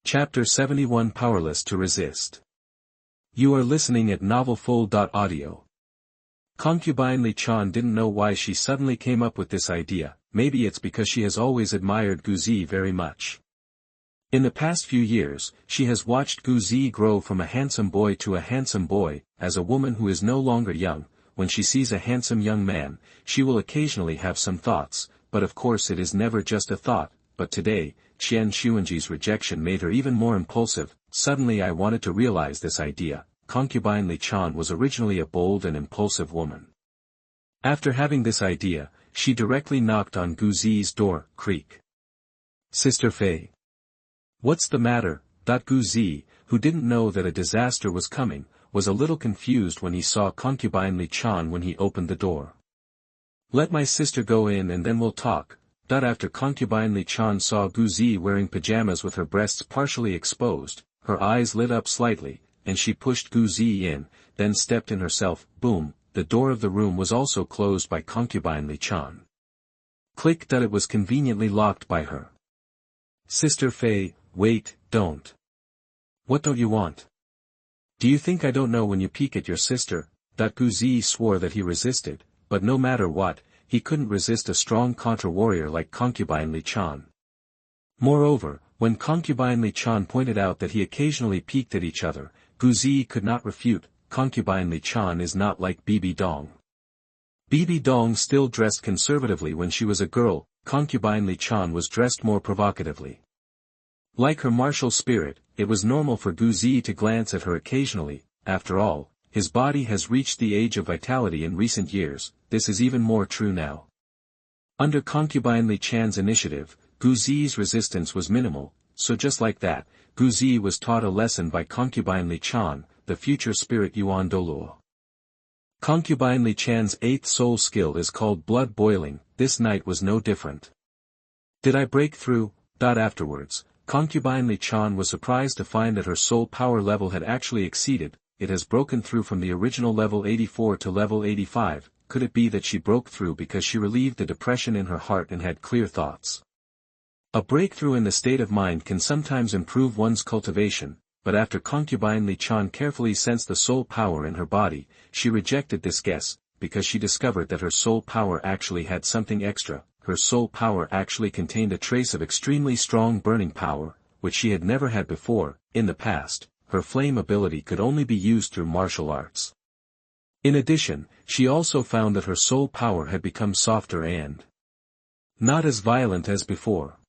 Chapter 71 Powerless to Resist. You are listening at NovelDouluo. Concubine Li Chan didn't know why she suddenly came up with this idea. Maybe it's because she has always admired Ziyi very much. In the past few years, she has watched Ziyi grow from a handsome boy to a handsome boy. As a woman who is no longer young, when she sees a handsome young man, she will occasionally have some thoughts, but of course it is never just a thought. But today, Qian Xuanji's rejection made her even more impulsive. Suddenly I wanted to realize this idea. Concubine Li Chan was originally a bold and impulsive woman. After having this idea, she directly knocked on Ziyi's door. Creak. Sister Fei. What's the matter? Ziyi, who didn't know that a disaster was coming, was a little confused when he saw Concubine Li Chan when he opened the door. Let my sister go in and then we'll talk. After Concubine Li Chan saw Ziyi wearing pajamas with her breasts partially exposed, her eyes lit up slightly, and she pushed Ziyi in, then stepped in herself. Boom, the door of the room was also closed by Concubine Li Chan. Click. It was conveniently locked by her. Sister Fei, wait, don't. What don't you want? Do you think I don't know when you peek at your sister? Ziyi swore that he resisted, but no matter what, he couldn't resist a strong contra-warrior like Concubine Li Chan. Moreover, when Concubine Li Chan pointed out that he occasionally peeked at each other, Ziyi could not refute. Concubine Li Chan is not like Bibi Dong. Bibi Dong still dressed conservatively when she was a girl. Concubine Li Chan was dressed more provocatively. Like her martial spirit, it was normal for Ziyi to glance at her occasionally. After all, his body has reached the age of vitality in recent years. This is even more true now. Under Concubine Li Chan's initiative, Ziyi's resistance was minimal, so just like that, Ziyi was taught a lesson by Concubine Li Chan, the future spirit Yuan Douluo. Concubine Li Chan's 8th soul skill is called blood boiling. This night was no different. Did I break through? Afterwards, Concubine Li Chan was surprised to find that her soul power level had actually exceeded. It has broken through from the original level 84 to level 85. Could it be that she broke through because she relieved the depression in her heart and had clear thoughts? A breakthrough in the state of mind can sometimes improve one's cultivation, but after Concubine Li Chan carefully sensed the soul power in her body, she rejected this guess, because she discovered that her soul power actually had something extra. Her soul power actually contained a trace of extremely strong burning power, which she had never had before. In the past, her flame ability could only be used through martial arts. In addition, she also found that her soul power had become softer and not as violent as before.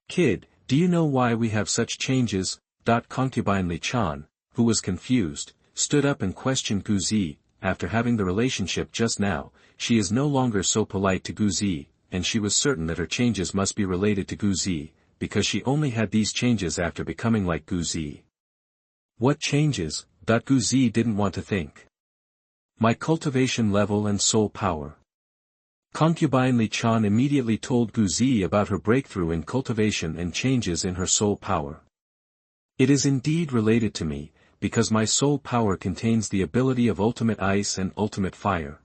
Kid, do you know why we have such changes? Concubine Li Chan, who was confused, stood up and questioned Ziyi. After having the relationship just now, she is no longer so polite to Ziyi, and she was certain that her changes must be related to Ziyi, because she only had these changes after becoming like Ziyi. What changes? Ziyi didn't want to think. My cultivation level and soul power. Concubine Li Chan immediately told Ziyi about her breakthrough in cultivation and changes in her soul power. It is indeed related to me, because my soul power contains the ability of ultimate ice and ultimate fire.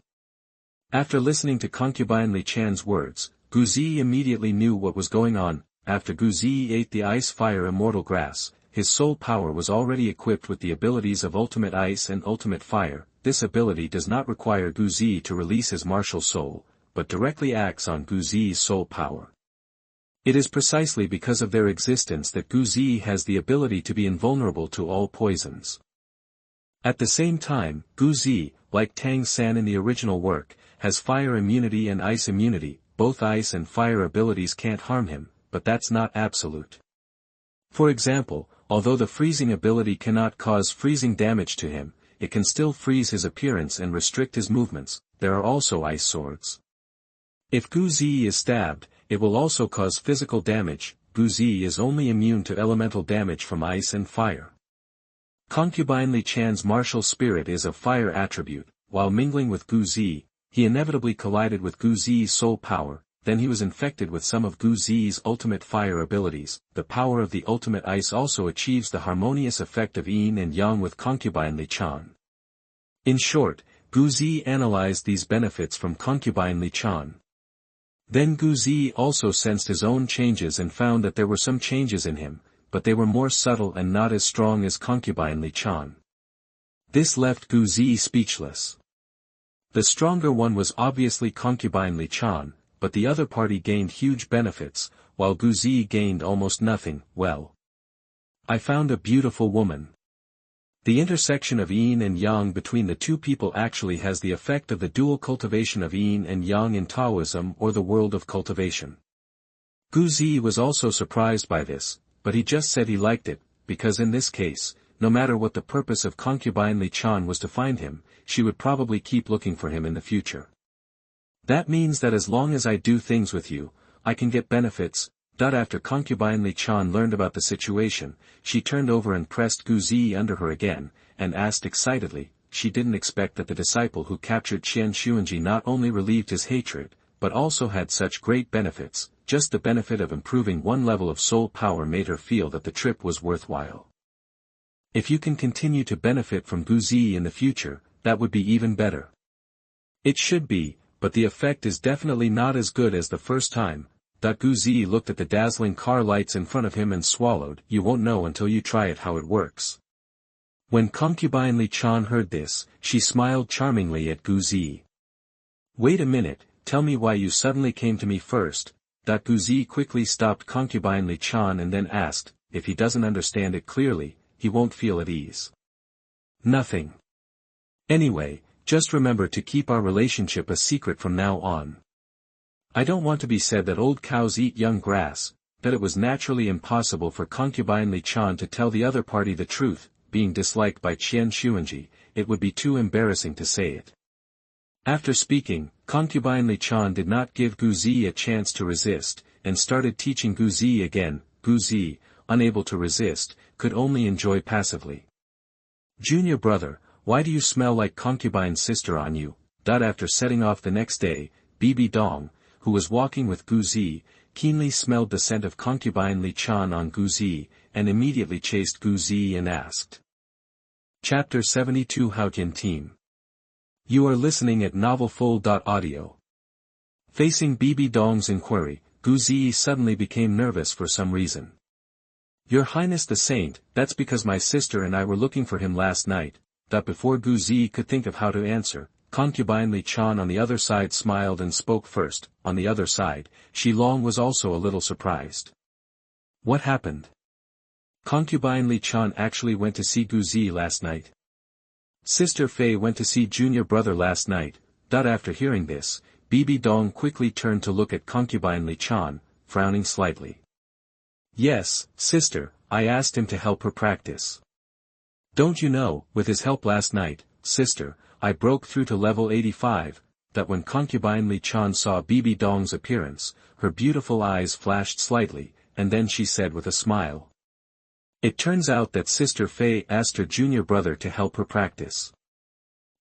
After listening to Concubine Li Chan's words, Ziyi immediately knew what was going on. After Ziyi ate the ice-fire immortal grass, his soul power was already equipped with the abilities of ultimate ice and ultimate fire. This ability does not require Ziyi to release his martial soul, but directly acts on Ziyi's soul power. It is precisely because of their existence that Ziyi has the ability to be invulnerable to all poisons. At the same time, Ziyi, like Tang San in the original work, has fire immunity and ice immunity. Both ice and fire abilities can't harm him, but that's not absolute. For example, although the freezing ability cannot cause freezing damage to him, it can still freeze his appearance and restrict his movements. There are also ice swords. If Ziyi is stabbed, it will also cause physical damage. Ziyi is only immune to elemental damage from ice and fire. Concubine Li Chan's martial spirit is a fire attribute. While mingling with Ziyi, he inevitably collided with Ziyi's soul power. Then he was infected with some of Ziyi's ultimate fire abilities. The power of the ultimate ice also achieves the harmonious effect of yin and yang with Concubine Li Chan. In short, Ziyi analyzed these benefits from Concubine Li Chan. Then Ziyi also sensed his own changes and found that there were some changes in him. but they were more subtle and not as strong as concubine Li Chan. This left Ziyi speechless. The stronger one was obviously concubine Li Chan, but the other party gained huge benefits, while Ziyi gained almost nothing. Well, I found a beautiful woman. The intersection of yin and yang between the two people actually has the effect of the dual cultivation of yin and yang in Taoism or the world of cultivation. Ziyi was also surprised by this, but he just said he liked it, because in this case, no matter what the purpose of concubine Li Chan was to find him, she would probably keep looking for him in the future. That means that as long as I do things with you, I can get benefits. After concubine Li Chan learned about the situation, she turned over and pressed Ziyi under her again, and asked excitedly. She didn't expect that the disciple who captured Qian Xuanji not only relieved his hatred, but also had such great benefits. Just the benefit of improving one level of soul power made her feel that the trip was worthwhile. If you can continue to benefit from Ziyi in the future, that would be even better. It should be, but the effect is definitely not as good as the first time. Ziyi looked at the dazzling car lights in front of him and swallowed. You won't know until you try it how it works. When concubine Li Chan heard this, she smiled charmingly at Ziyi. Wait a minute, tell me why you suddenly came to me first. Ziyi quickly stopped concubine Li Chan and then asked, if he doesn't understand it clearly, he won't feel at ease. Nothing. Anyway, just remember to keep our relationship a secret from now on. I don't want to be said that old cows eat young grass, that it was naturally impossible for concubine Li Chan to tell the other party the truth. Being disliked by Qian Xuanji, it would be too embarrassing to say it. After speaking, concubine Li Chan did not give Ziyi a chance to resist, and started teaching Ziyi again. Ziyi, unable to resist, could only enjoy passively. Junior brother, why do you smell like concubine's sister on you? After setting off the next day, Bibi Dong, who was walking with Ziyi, keenly smelled the scent of concubine Li Chan on Ziyi, and immediately chased Ziyi and asked. Chapter 72 Haotian Team. You are listening at NovelsDouluo. Facing Bibi Dong's inquiry, Ziyi suddenly became nervous for some reason. Your Highness the Saint, that's because my sister and I were looking for him last night. Before Ziyi could think of how to answer, concubine Li Chan on the other side smiled and spoke first. On the other side, Xiaogang was also a little surprised. What happened? Concubine Li Chan actually went to see Ziyi last night. Sister Fei went to see junior brother last night. After hearing this, Bibi Dong quickly turned to look at concubine Li Chan, frowning slightly. Yes, sister, I asked him to help her practice. Don't you know, with his help last night, sister, I broke through to level 85. When concubine Li Chan saw Bibi Dong's appearance, her beautiful eyes flashed slightly, and then she said with a smile. It turns out that Sister Fei asked her junior brother to help her practice.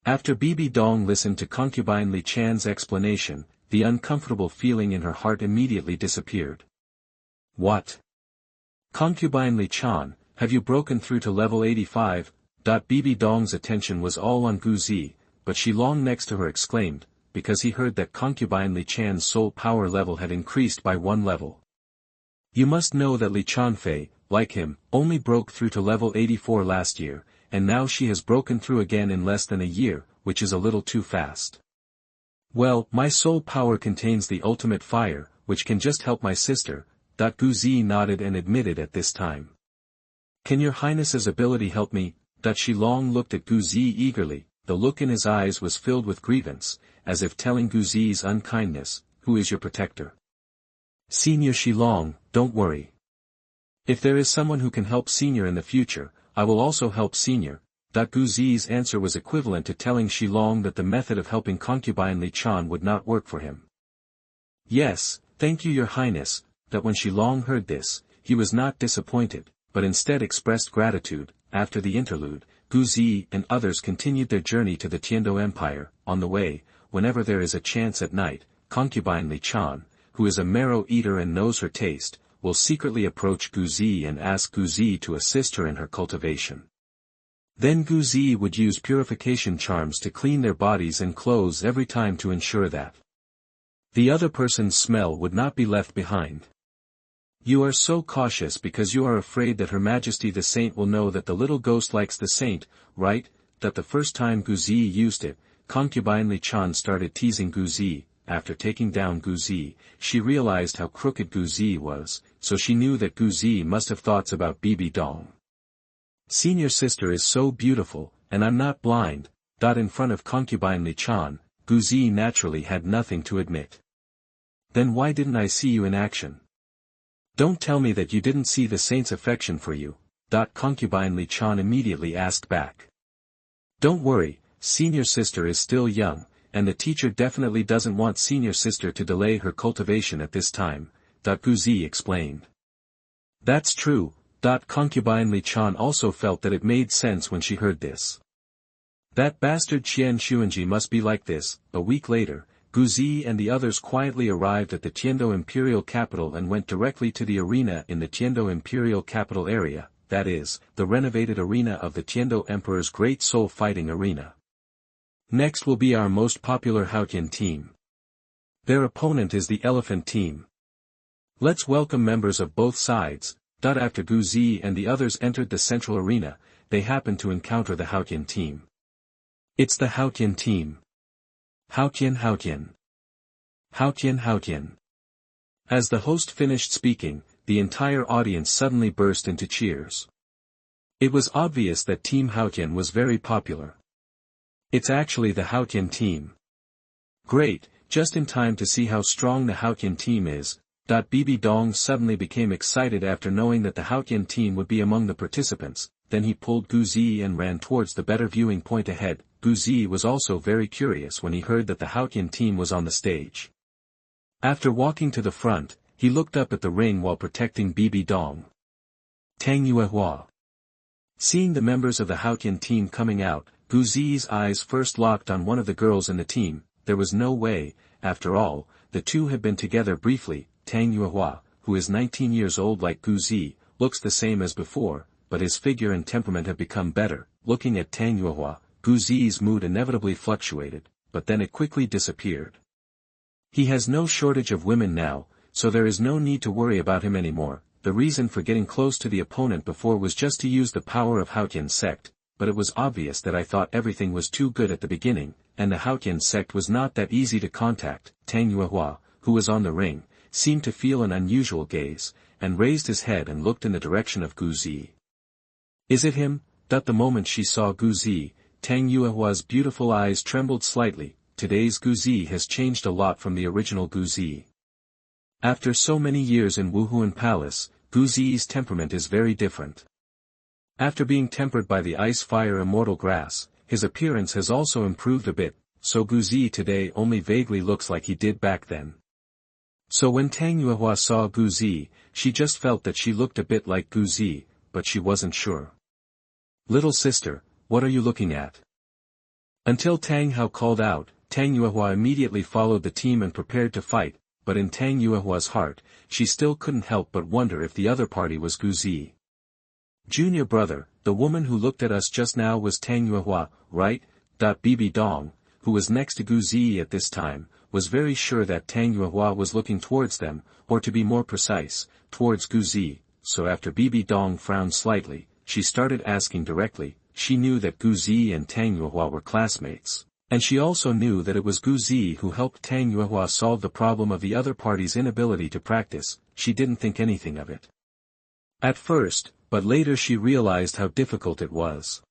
After Bibi Dong listened to concubine Li Chan's explanation, the uncomfortable feeling in her heart immediately disappeared. What? Concubine Li Chan, have you broken through to level 85? Bibi Dong's attention was all on Ziyi, but Xiaogang next to her exclaimed, because he heard that concubine Li Chan's soul power level had increased by 1 level. You must know that Li Chanfei, like him, only broke through to level 84 last year, and now she has broken through again in less than a year, which is a little too fast. Well, my soul power contains the ultimate fire, which can just help my sister. Ziyi nodded and admitted at this time. Can your Highness's ability help me? Xiaogang looked at Ziyi eagerly. The look in his eyes was filled with grievance, as if telling Ziyi's unkindness. Who is your protector? Senior Xiaogang, don't worry. If there is someone who can help Senior in the future, I will also help Senior. Ziyi's answer was equivalent to telling Xiaogang that the method of helping concubine Li Chan would not work for him. Yes, thank you your Highness. When Xiaogang heard this, he was not disappointed, but instead expressed gratitude. After the interlude, Ziyi and others continued their journey to the Tiando Empire. On the way, whenever there is a chance at night, concubine Li Chan, who is a marrow eater and knows her taste, will secretly approach Ziyi and ask Ziyi to assist her in her cultivation. Then Ziyi would use purification charms to clean their bodies and clothes every time to ensure that the other person's smell would not be left behind. You are so cautious because you are afraid that Her Majesty the Saint will know that the little ghost likes the saint, right? That the first time Ziyi used it, concubine Li Chan started teasing Ziyi. After taking down Ziyi, she realized how crooked Ziyi was, so she knew that Ziyi must have thoughts about Bibi Dong. Senior sister is so beautiful, and I'm not blind. In front of concubine Li Chan, Ziyi naturally had nothing to admit. Then why didn't I see you in action? Don't tell me that you didn't see the saint's affection for you. Concubine Li Chan immediately asked back. Don't worry, senior sister is still young, and the teacher definitely doesn't want senior sister to delay her cultivation at this time, Ziyi explained. That's true. Concubine Li Chan also felt that it made sense when she heard this. That bastard Qian Xuanji must be like this. A week later, Ziyi and the others quietly arrived at the Tiando Imperial Capital and went directly to the arena in the Tiando Imperial Capital area, that is, the renovated arena of the Tiando Emperor's Great Soul Fighting Arena. Next will be our most popular Haotian team. Their opponent is the Elephant team. Let's welcome members of both sides. After Ziyi and the others entered the central arena, they happened to encounter the Haotian team. It's the Haotian team. Haotian Haotian. Haotian Haotian. As the host finished speaking, the entire audience suddenly burst into cheers. It was obvious that Team Haotian was very popular. It's actually the Haotian team. Great, just in time to see how strong the Haotian team is. Bibi Dong suddenly became excited after knowing that the Haotian team would be among the participants, then he pulled Ziyi and ran towards the better viewing point ahead. Ziyi was also very curious when he heard that the Haotian team was on the stage. After walking to the front, he looked up at the ring while protecting Bibi Dong. Tang Hao. Seeing the members of the Haotian team coming out, Ziyi's eyes first locked on one of the girls in the team. There was no way, after all, the two had been together briefly. Tang Hao, who is 19 years old like Ziyi, looks the same as before, but his figure and temperament have become better. Looking at Tang Hao, Ziyi's mood inevitably fluctuated, but then it quickly disappeared. He has no shortage of women now, so there is no need to worry about him anymore. The reason for getting close to the opponent before was just to use the power of Haotian sect, but it was obvious that I thought everything was too good at the beginning, and the Haotian sect was not that easy to contact. Tang Hao, who was on the ring, seemed to feel an unusual gaze, and raised his head and looked in the direction of Ziyi. Is it him? The moment she saw Ziyi, Tang Hao's beautiful eyes trembled slightly. Today's Ziyi has changed a lot from the original Ziyi. After so many years in Wuhun Palace, Ziyi's temperament is very different. After being tempered by the ice-fire immortal grass, his appearance has also improved a bit, so Ziyi today only vaguely looks like he did back then. So when Tang Hao saw Ziyi, she just felt that she looked a bit like Ziyi, but she wasn't sure. Little sister, what are you looking at? Until Tang Hao called out, Tang Hao immediately followed the team and prepared to fight, but in Tang Hao's heart, she still couldn't help but wonder if the other party was Ziyi. Junior brother, the woman who looked at us just now was Tang Hao, right? Bibi Dong, who was next to Ziyi at this time, was very sure that Tang Hao was looking towards them, or to be more precise, towards Ziyi, so after Bibi Dong frowned slightly, she started asking directly. She knew that Ziyi and Tang Hao were classmates, and she also knew that it was Ziyi who helped Tang Hao solve the problem of the other party's inability to practice. She didn't think anything of it at first, but later she realized how difficult it was.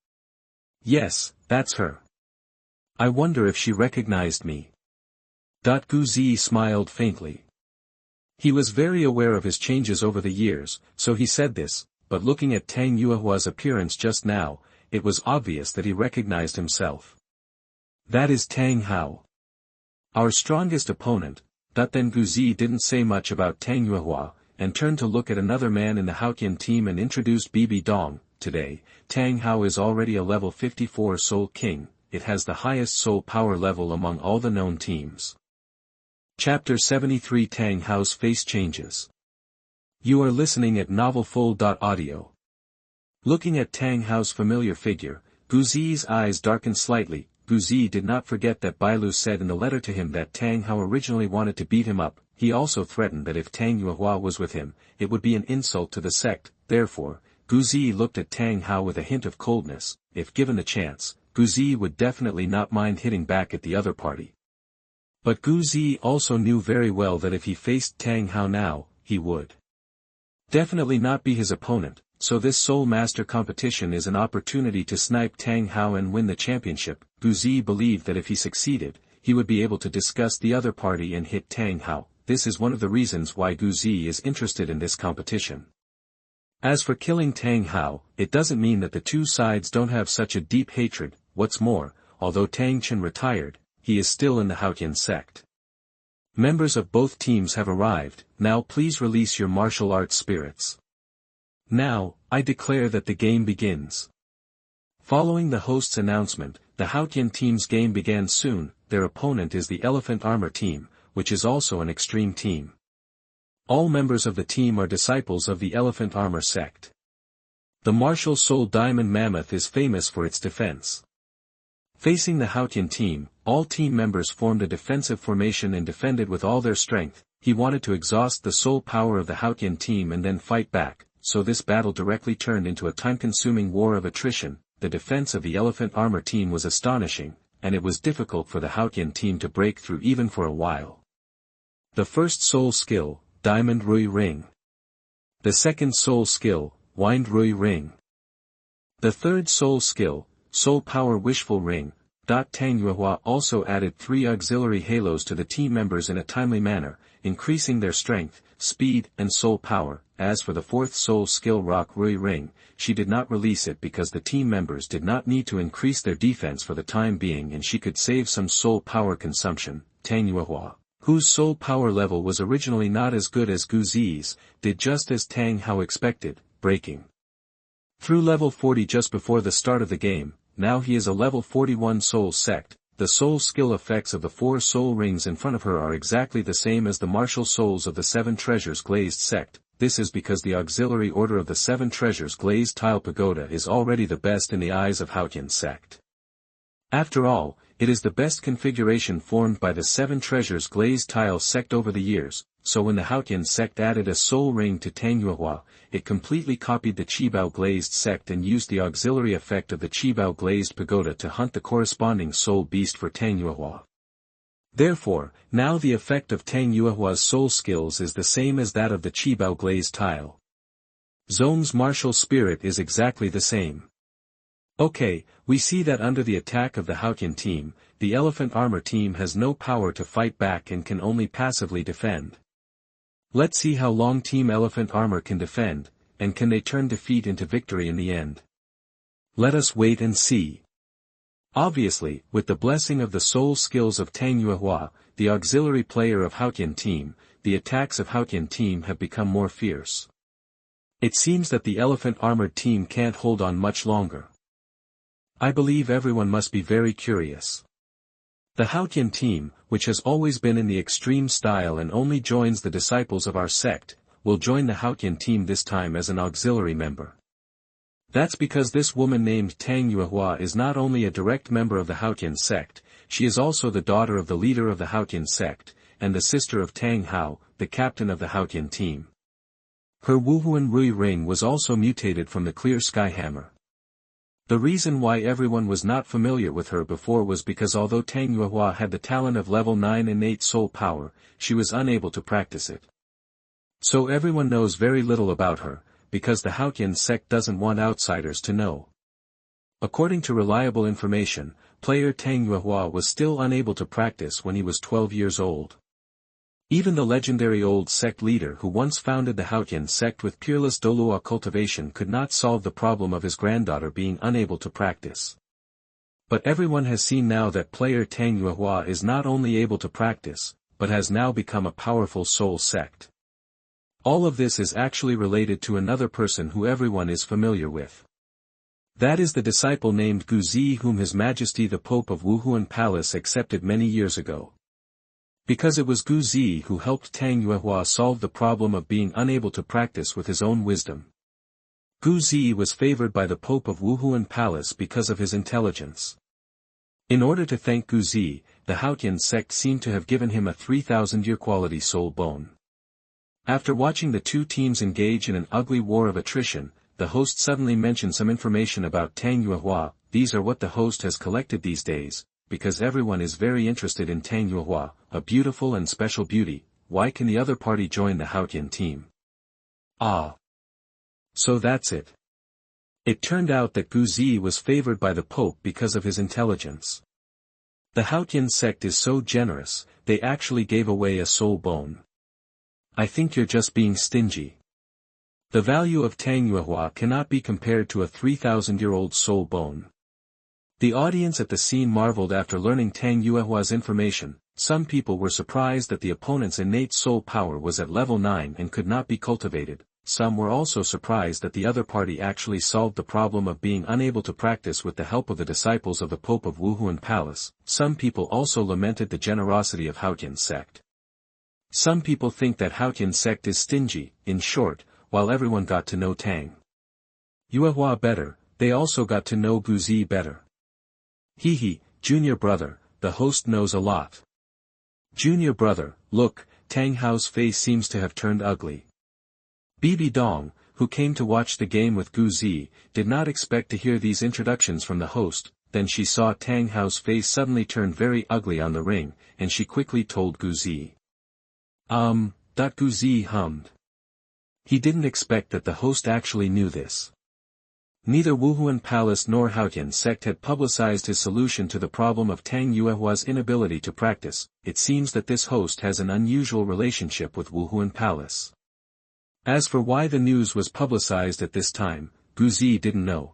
Yes, that's her. I wonder if she recognized me. Ziyi smiled faintly. He was very aware of his changes over the years, so he said this, but looking at Tang Hao's appearance just now, it was obvious that he recognized himself. That is Tang Hao. Our strongest opponent. Then Ziyi didn't say much about Tang Hao, and turned to look at another man in the Haotian team and introduced Bibi Dong. Today, Tang Hao is already a level 54 Soul King. It has the highest soul power level among all the known teams. Chapter 73 Tang Hao's face changes. You are listening at NovelsDouluo. Looking at Tang Hao's familiar figure, Ziyi's eyes darkened slightly. Ziyi did not forget that Bailu said in the letter to him that Tang Hao originally wanted to beat him up. He also threatened that if Tang Yuehua was with him, it would be an insult to the sect. Therefore, Ziyi looked at Tang Hao with a hint of coldness. If given the chance, Ziyi would definitely not mind hitting back at the other party. But Ziyi also knew very well that if he faced Tang Hao now, he would definitely not be his opponent, so this Soul Master competition is an opportunity to snipe Tang Hao and win the championship. Ziyi believed that if he succeeded, he would be able to discuss the other party and hit Tang Hao. This is one of the reasons why Ziyi is interested in this competition. As for killing Tang Hao, it doesn't mean that the two sides don't have such a deep hatred. What's more, although Tang Chen retired, he is still in the Haotian sect. Members of both teams have arrived. Now please release your martial arts spirits. Now, I declare that the game begins. Following the host's announcement, the Haotian team's game began soon. Their opponent is the Elephant Armor team, which is also an extreme team. All members of the team are disciples of the Elephant Armor sect. The martial soul Diamond Mammoth is famous for its defense. Facing the Haotian team, all team members formed a defensive formation and defended with all their strength. He wanted to exhaust the soul power of the Haotian team and then fight back, so this battle directly turned into a time-consuming war of attrition. The defense of the Elephant Armor team was astonishing, and it was difficult for the Haotian team to break through even for a while. The first soul skill, Diamond Rui Ring. The second soul skill, Wind Rui Ring. The third soul skill, Soul Power Wishful Ring. Tang Yuehua also added 3 auxiliary halos to the team members in a timely manner, increasing their strength, speed, and soul power. As for the fourth soul skill Rock Rui Ring, she did not release it because the team members did not need to increase their defense for the time being and she could save some soul power consumption. Tang Yuehua, whose soul power level was originally not as good as Ziyi's, did just as Tang Hao expected, breaking through level 40 just before the start of the game. Now he is a level 41 soul sect. The soul skill effects of the 4 soul rings in front of her are exactly the same as the martial souls of the 7 treasures glazed sect. This is because the auxiliary order of the 7 treasures glazed tile pagoda is already the best in the eyes of Haotian sect. After all, it is the best configuration formed by the 7 treasures glazed tile sect over the years, so when the Haotian sect added a soul ring to Tang Yuehua, it completely copied the Qibao glazed sect and used the auxiliary effect of the Qibao glazed pagoda to hunt the corresponding soul beast for Tang Yuehua. Therefore, now the effect of Tang Yuehua's soul skills is the same as that of the Qibao glazed tile. Zong's martial spirit is exactly the same. Okay, we see that under the attack of the Haotian team, the Elephant Armor team has no power to fight back and can only passively defend. Let's see how long Team Elephant Armor can defend, and can they turn defeat into victory in the end. Let us wait and see. Obviously, with the blessing of the soul skills of Tang Yuehua, the auxiliary player of Haotian team, the attacks of Haotian team have become more fierce. It seems that the Elephant Armored team can't hold on much longer. I believe everyone must be very curious. The Haotian team, which has always been in the extreme style and only joins the disciples of our sect, will join the Haotian team this time as an auxiliary member. That's because this woman named Tang Yuehua is not only a direct member of the Haotian sect, she is also the daughter of the leader of the Haotian sect, and the sister of Tang Hao, the captain of the Haotian team. Her Wuhun Rui Ring was also mutated from the Clear Sky Hammer. The reason why everyone was not familiar with her before was because although Tang Yuehua had the talent of level 9 innate soul power, she was unable to practice it. So everyone knows very little about her, because the Haotian sect doesn't want outsiders to know. According to reliable information, player Tang Yuehua was still unable to practice when he was 12 years old. Even the legendary old sect leader who once founded the Haotian sect with peerless Douluo cultivation could not solve the problem of his granddaughter being unable to practice. But everyone has seen now that player Tang Yuehua is not only able to practice, but has now become a powerful soul sect. All of this is actually related to another person who everyone is familiar with. That is the disciple named Ziyi whom His Majesty the Pope of Wuhun Palace accepted many years ago. Because it was Ziyi who helped Tang Yuehua solve the problem of being unable to practice with his own wisdom. Ziyi was favored by the Pope of Wuhun Palace because of his intelligence. In order to thank Gangzi, the Haotian sect seemed to have given him a 3,000-year quality soul bone. After watching the two teams engage in an ugly war of attrition, the host suddenly mentioned some information about Tang Yuehua. These are what the host has collected these days, because everyone is very interested in Tang Yuehua, a beautiful and special beauty. Why can the other party join the Haotian team? Ah. So that's it. It turned out that Gangzi was favored by the Pope because of his intelligence. The Haotian sect is so generous, they actually gave away a soul bone. I think you're just being stingy. The value of Tang Yuehua cannot be compared to a 3,000-year-old soul bone. The audience at the scene marveled after learning Tang Yuehua's information. Some people were surprised that the opponent's innate soul power was at level 9 and could not be cultivated. Some were also surprised that the other party actually solved the problem of being unable to practice with the help of the disciples of the Pope of Wuhun Palace. Some people also lamented the generosity of Haotian sect. Some people think that Haotian sect is stingy. In short, while everyone got to know Tang Yuehua better, they also got to know Gangzi better. Hee, junior brother, the host knows a lot. Junior brother, look, Tang Hao's face seems to have turned ugly. Bibi Dong, who came to watch the game with Gangzi, did not expect to hear these introductions from the host. Then she saw Tang Hao's face suddenly turn very ugly on the ring, and she quickly told Gangzi. Gangzi hummed. He didn't expect that the host actually knew this. Neither Wuhun Palace nor Haotian sect had publicized his solution to the problem of Tang Yuehua's inability to practice. It seems that this host has an unusual relationship with Wuhun Palace. As for why the news was publicized at this time, Gangzi didn't know.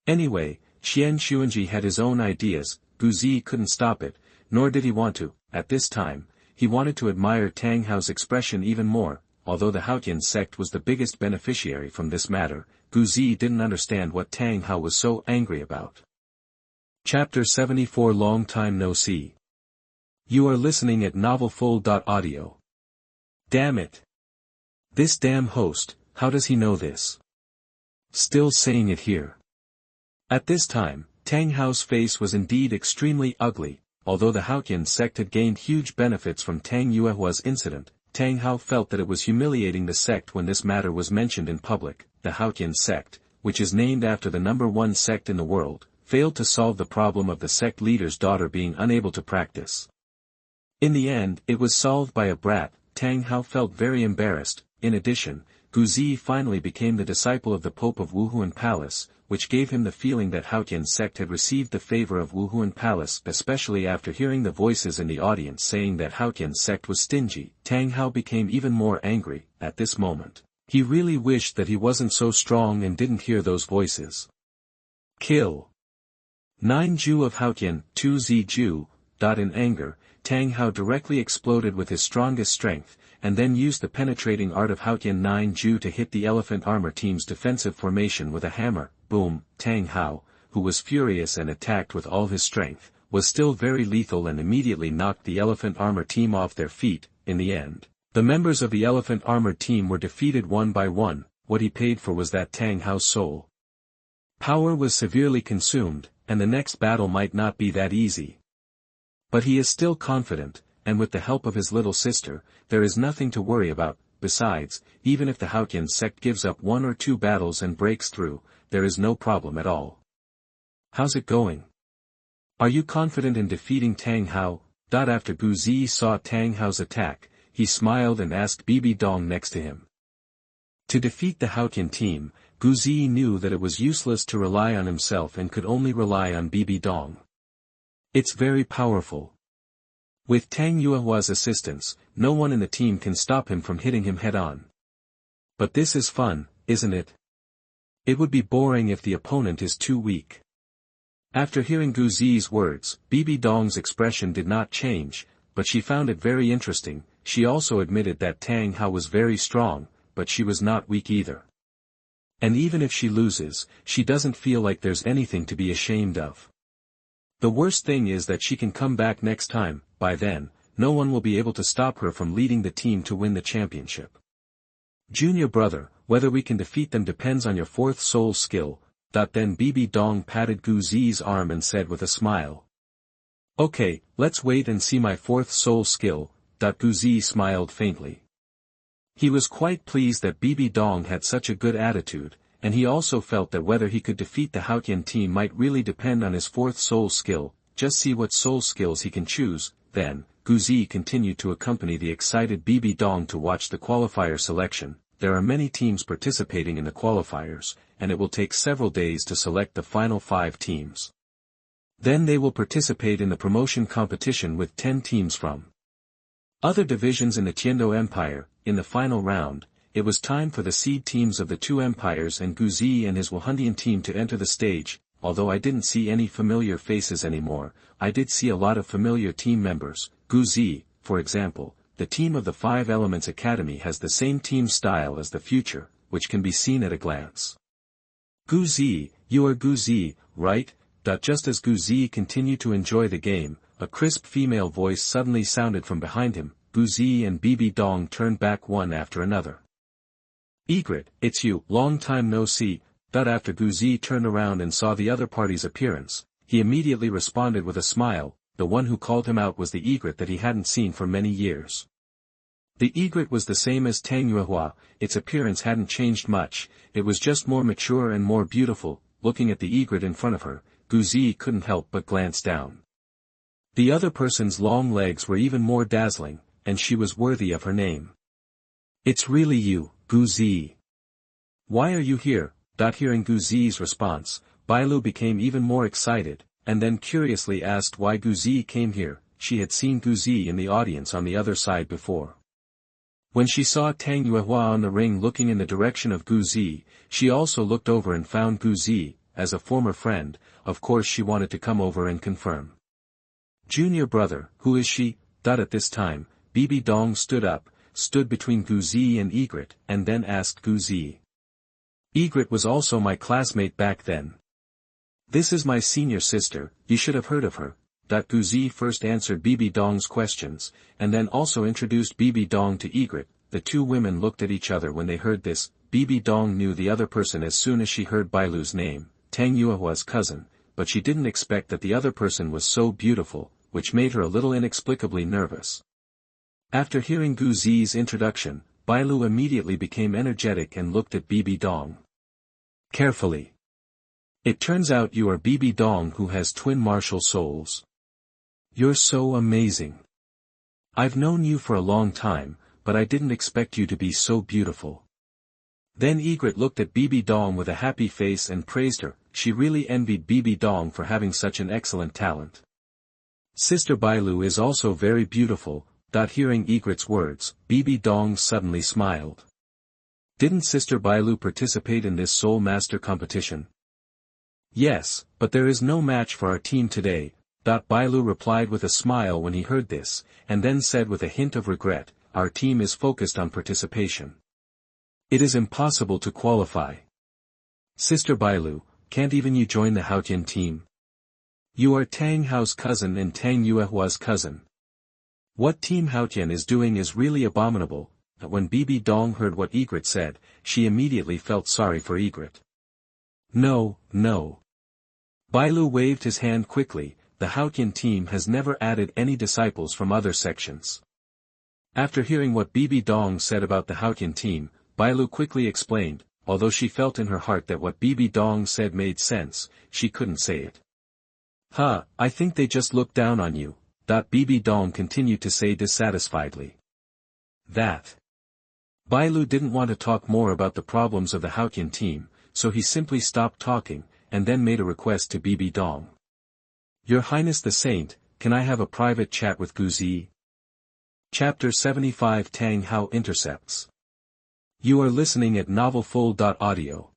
Anyway, Qian Xuanji had his own ideas. Gangzi couldn't stop it, nor did he want to. At this time, he wanted to admire Tang Hao's expression even more. Although the Haotian sect was the biggest beneficiary from this matter, Gangzi didn't understand what Tang Hao was so angry about. Chapter 74 Long Time No See. You are listening at NovelFull.audio. Damn it. This damn host, how does he know this? Still saying it here. At this time, Tang Hao's face was indeed extremely ugly. Although the Haotian sect had gained huge benefits from Tang Yuehua's incident, Tang Hao felt that it was humiliating the sect when this matter was mentioned in public. The Haotian sect, which is named after the #1 sect in the world, failed to solve the problem of the sect leader's daughter being unable to practice. In the end, it was solved by a brat. Tang Hao felt very embarrassed. In addition, Gangzi finally became the disciple of the Pope of Wuhun Palace, which gave him the feeling that Haotian sect had received the favor of Wuhun Palace, especially after hearing the voices in the audience saying that Haotian sect was stingy. Tang Hao became even more angry. At this moment, he really wished that he wasn't so strong and didn't hear those voices. Kill. 9 Ju of Haotian, 2 Z Ju. In anger, Tang Hao directly exploded with his strongest strength, and then used the penetrating art of Haotian 9 Ju to hit the elephant armor team's defensive formation with a hammer. Boom! Tang Hao, who was furious and attacked with all his strength, was still very lethal and immediately knocked the elephant armor team off their feet. In the end, the members of the elephant armored team were defeated one by one. What he paid for was that Tang Hao's soul power was severely consumed, and the next battle might not be that easy. But he is still confident, and with the help of his little sister, there is nothing to worry about. Besides, even if the Haotian sect gives up 1 or 2 battles and breaks through, there is no problem at all. How's it going? Are you confident in defeating Tang Hao? After Gangzi saw Tang Hao's attack, he smiled and asked Bibi Dong next to him. To defeat the Haotian team, Gangzi knew that it was useless to rely on himself and could only rely on Bibi Dong. It's very powerful. With Tang Yuehua's assistance, no one in the team can stop him from hitting him head-on. But this is fun, isn't it? It would be boring if the opponent is too weak. After hearing Gangzi's words, Bibi Dong's expression did not change, but she found it very interesting. She also admitted that Tang Hao was very strong, but she was not weak either. And even if she loses, she doesn't feel like there's anything to be ashamed of. The worst thing is that she can come back next time. By then, no one will be able to stop her from leading the team to win the championship. Junior brother, whether we can defeat them depends on your 4th soul skill. Then Bibi Dong patted Gangzi's arm and said with a smile, Okay, let's wait and see my fourth soul skill. Gangzi smiled faintly. He was quite pleased that Bibi Dong had such a good attitude, and he also felt that whether he could defeat the Haotian team might really depend on his fourth soul skill. Just see what soul skills he can choose. Then, Gangzi continued to accompany the excited Bibi Dong to watch the qualifier selection. There are many teams participating in the qualifiers, and it will take several days to select the final 5 teams. Then they will participate in the promotion competition with 10 teams from other divisions in the Tiando Empire. In the final round, it was time for the seed teams of the 2 empires and Gangzi and his Wuhundian team to enter the stage. Although I didn't see any familiar faces anymore, I did see a lot of familiar team members. Gangzi, for example, the team of the 5 Elements Academy has the same team style as the future, which can be seen at a glance. Gangzi, you are Gangzi, right? Just as Gangzi continued to enjoy the game, a crisp female voice suddenly sounded from behind him. Gangzi and Bibi Dong turned back one after another. Egret, it's you, long time no see. After Gangzi turned around and saw the other party's appearance, he immediately responded with a smile. The one who called him out was the Egret that he hadn't seen for many years. The Egret was the same as Tang Hao. Its appearance hadn't changed much, it was just more mature and more beautiful. Looking at the Egret in front of her, Gangzi couldn't help but glance down. The other person's long legs were even more dazzling, and she was worthy of her name. It's really you, Gangzi. Why are you here? Hearing Gangzi's response, Bailu became even more excited, and then curiously asked why Gangzi came here. She had seen Gangzi in the audience on the other side before. When she saw Tang Hao on the ring looking in the direction of Gangzi, she also looked over and found Gangzi. As a former friend, of course she wanted to come over and confirm. Junior brother, who is she? At this time, Bibi Dong stood between Gangzi and Egret, and then asked Gangzi. Egret was also my classmate back then. This is my senior sister, you should have heard of her. Gangzi first answered Bibi Dong's questions, and then also introduced Bibi Dong to Egret. The 2 women looked at each other when they heard this. Bibi Dong knew the other person as soon as she heard Bailu's name, Tang Hao's cousin, but she didn't expect that the other person was so beautiful, which made her a little inexplicably nervous. After hearing Gangzi's introduction, Bailu immediately became energetic and looked at Bibi Dong carefully. It turns out you are Bibi Dong who has twin martial souls. You're so amazing. I've known you for a long time, but I didn't expect you to be so beautiful. Then Egret looked at Bibi Dong with a happy face and praised her. She really envied Bibi Dong for having such an excellent talent. Sister Bailu is also very beautiful. Hearing Egret's words, Bibi Dong suddenly smiled. Didn't Sister Bailu participate in this Soul Master competition? Yes, but there is no match for our team today. Bailu replied with a smile when he heard this, and then said with a hint of regret, our team is focused on participation. It is impossible to qualify. Sister Bailu, can't even you join the Haotian team? You are Tang Hao's cousin and Tang Hao's cousin. What Team Haotian is doing is really abominable. When Bibi Dong heard what Egret said, she immediately felt sorry for Egret. No. Bailu waved his hand quickly. The Haotian team has never added any disciples from other sections. After hearing what Bibi Dong said about the Haotian team, Bailu quickly explained. Although she felt in her heart that what Bibi Dong said made sense, she couldn't say it. I think they just look down on you. Bibi Dong continued to say dissatisfiedly. Bailu didn't want to talk more about the problems of the Haotian team, so he simply stopped talking, and then made a request to Bibi Dong. Your Highness the Saint, can I have a private chat with Gangzi? Chapter 75 Tang Hao Intercepts. You are listening at NovelFull.audio.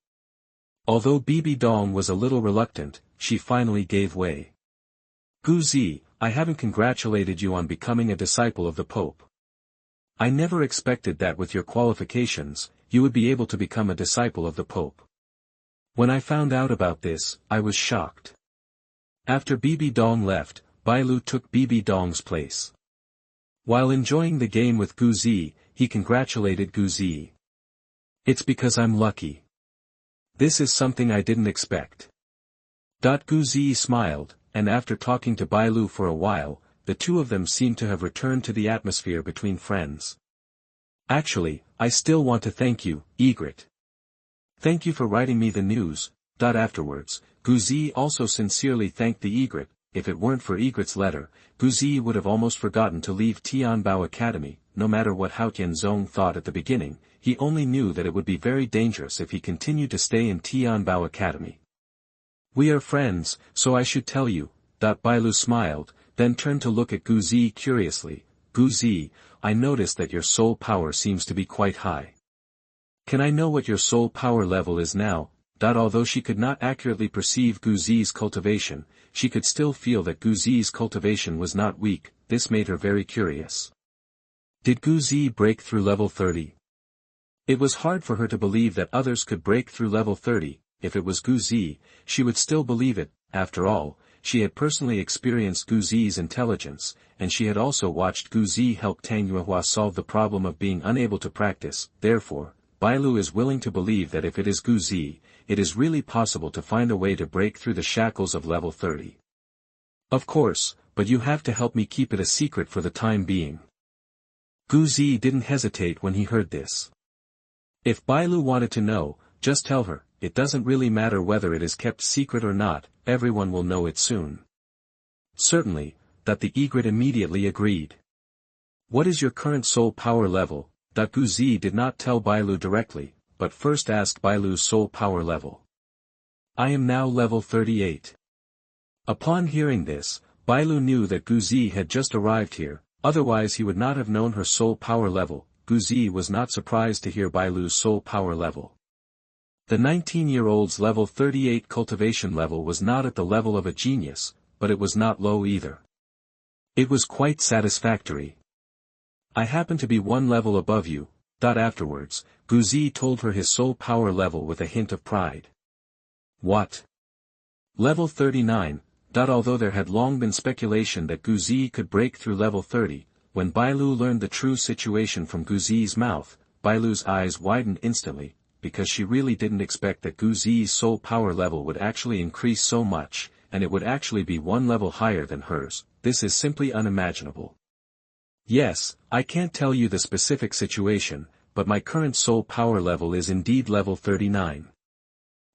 Although Bibi Dong was a little reluctant, she finally gave way. Gangzi, I haven't congratulated you on becoming a disciple of the Pope. I never expected that with your qualifications, you would be able to become a disciple of the Pope. When I found out about this, I was shocked. After Bibi Dong left, Bailu took Bibi Dong's place. While enjoying the game with Gangzi, he congratulated Gangzi. It's because I'm lucky. This is something I didn't expect. Gangzi smiled, and after talking to Bailu for a while, the two of them seemed to have returned to the atmosphere between friends. Actually, I still want to thank you, Egret. Thank you for writing me the news. Afterwards, Ziyi also sincerely thanked the Egret. If it weren't for Egret's letter, Ziyi would have almost forgotten to leave Tianbao Academy. No matter what Haotian Zong thought at the beginning, he only knew that it would be very dangerous if he continued to stay in Tianbao Academy. We are friends, so I should tell you. Bailu smiled, then turned to look at Ziyi curiously. Ziyi, I noticed that your soul power seems to be quite high. Can I know what your soul power level is now? Although she could not accurately perceive Ziyi's cultivation, she could still feel that Ziyi's cultivation was not weak. This made her very curious. Did Ziyi break through level 30? It was hard for her to believe that others could break through level 30. If it was Ziyi, she would still believe it. After all, she had personally experienced Ziyi's intelligence, and she had also watched Ziyi help Tang Hao solve the problem of being unable to practice. Therefore, Bailu is willing to believe that if it is Ziyi, it is really possible to find a way to break through the shackles of level 30. Of course, but you have to help me keep it a secret for the time being. Ziyi didn't hesitate when he heard this. If Bailu wanted to know, just tell her. It doesn't really matter whether it is kept secret or not, everyone will know it soon. Certainly, the Egret immediately agreed. What is your current soul power level? Ziyi did not tell Bailu directly, but first asked Bailu's soul power level. I am now level 38. Upon hearing this, Bailu knew that Ziyi had just arrived here, otherwise he would not have known her soul power level. Ziyi was not surprised to hear Bailu's soul power level. The 19-year-old's level 38 cultivation level was not at the level of a genius, but it was not low either. It was quite satisfactory. I happen to be one level above you. Afterwards, Ziyi told her his soul power level with a hint of pride. What? Level 39. Although there had long been speculation that Ziyi could break through level 30, when Bailu learned the true situation from Ziyi's mouth, Bailu's eyes widened instantly, because she really didn't expect that Ziyi's soul power level would actually increase so much, and it would actually be one level higher than hers. This is simply unimaginable. Yes, I can't tell you the specific situation, but my current soul power level is indeed level 39.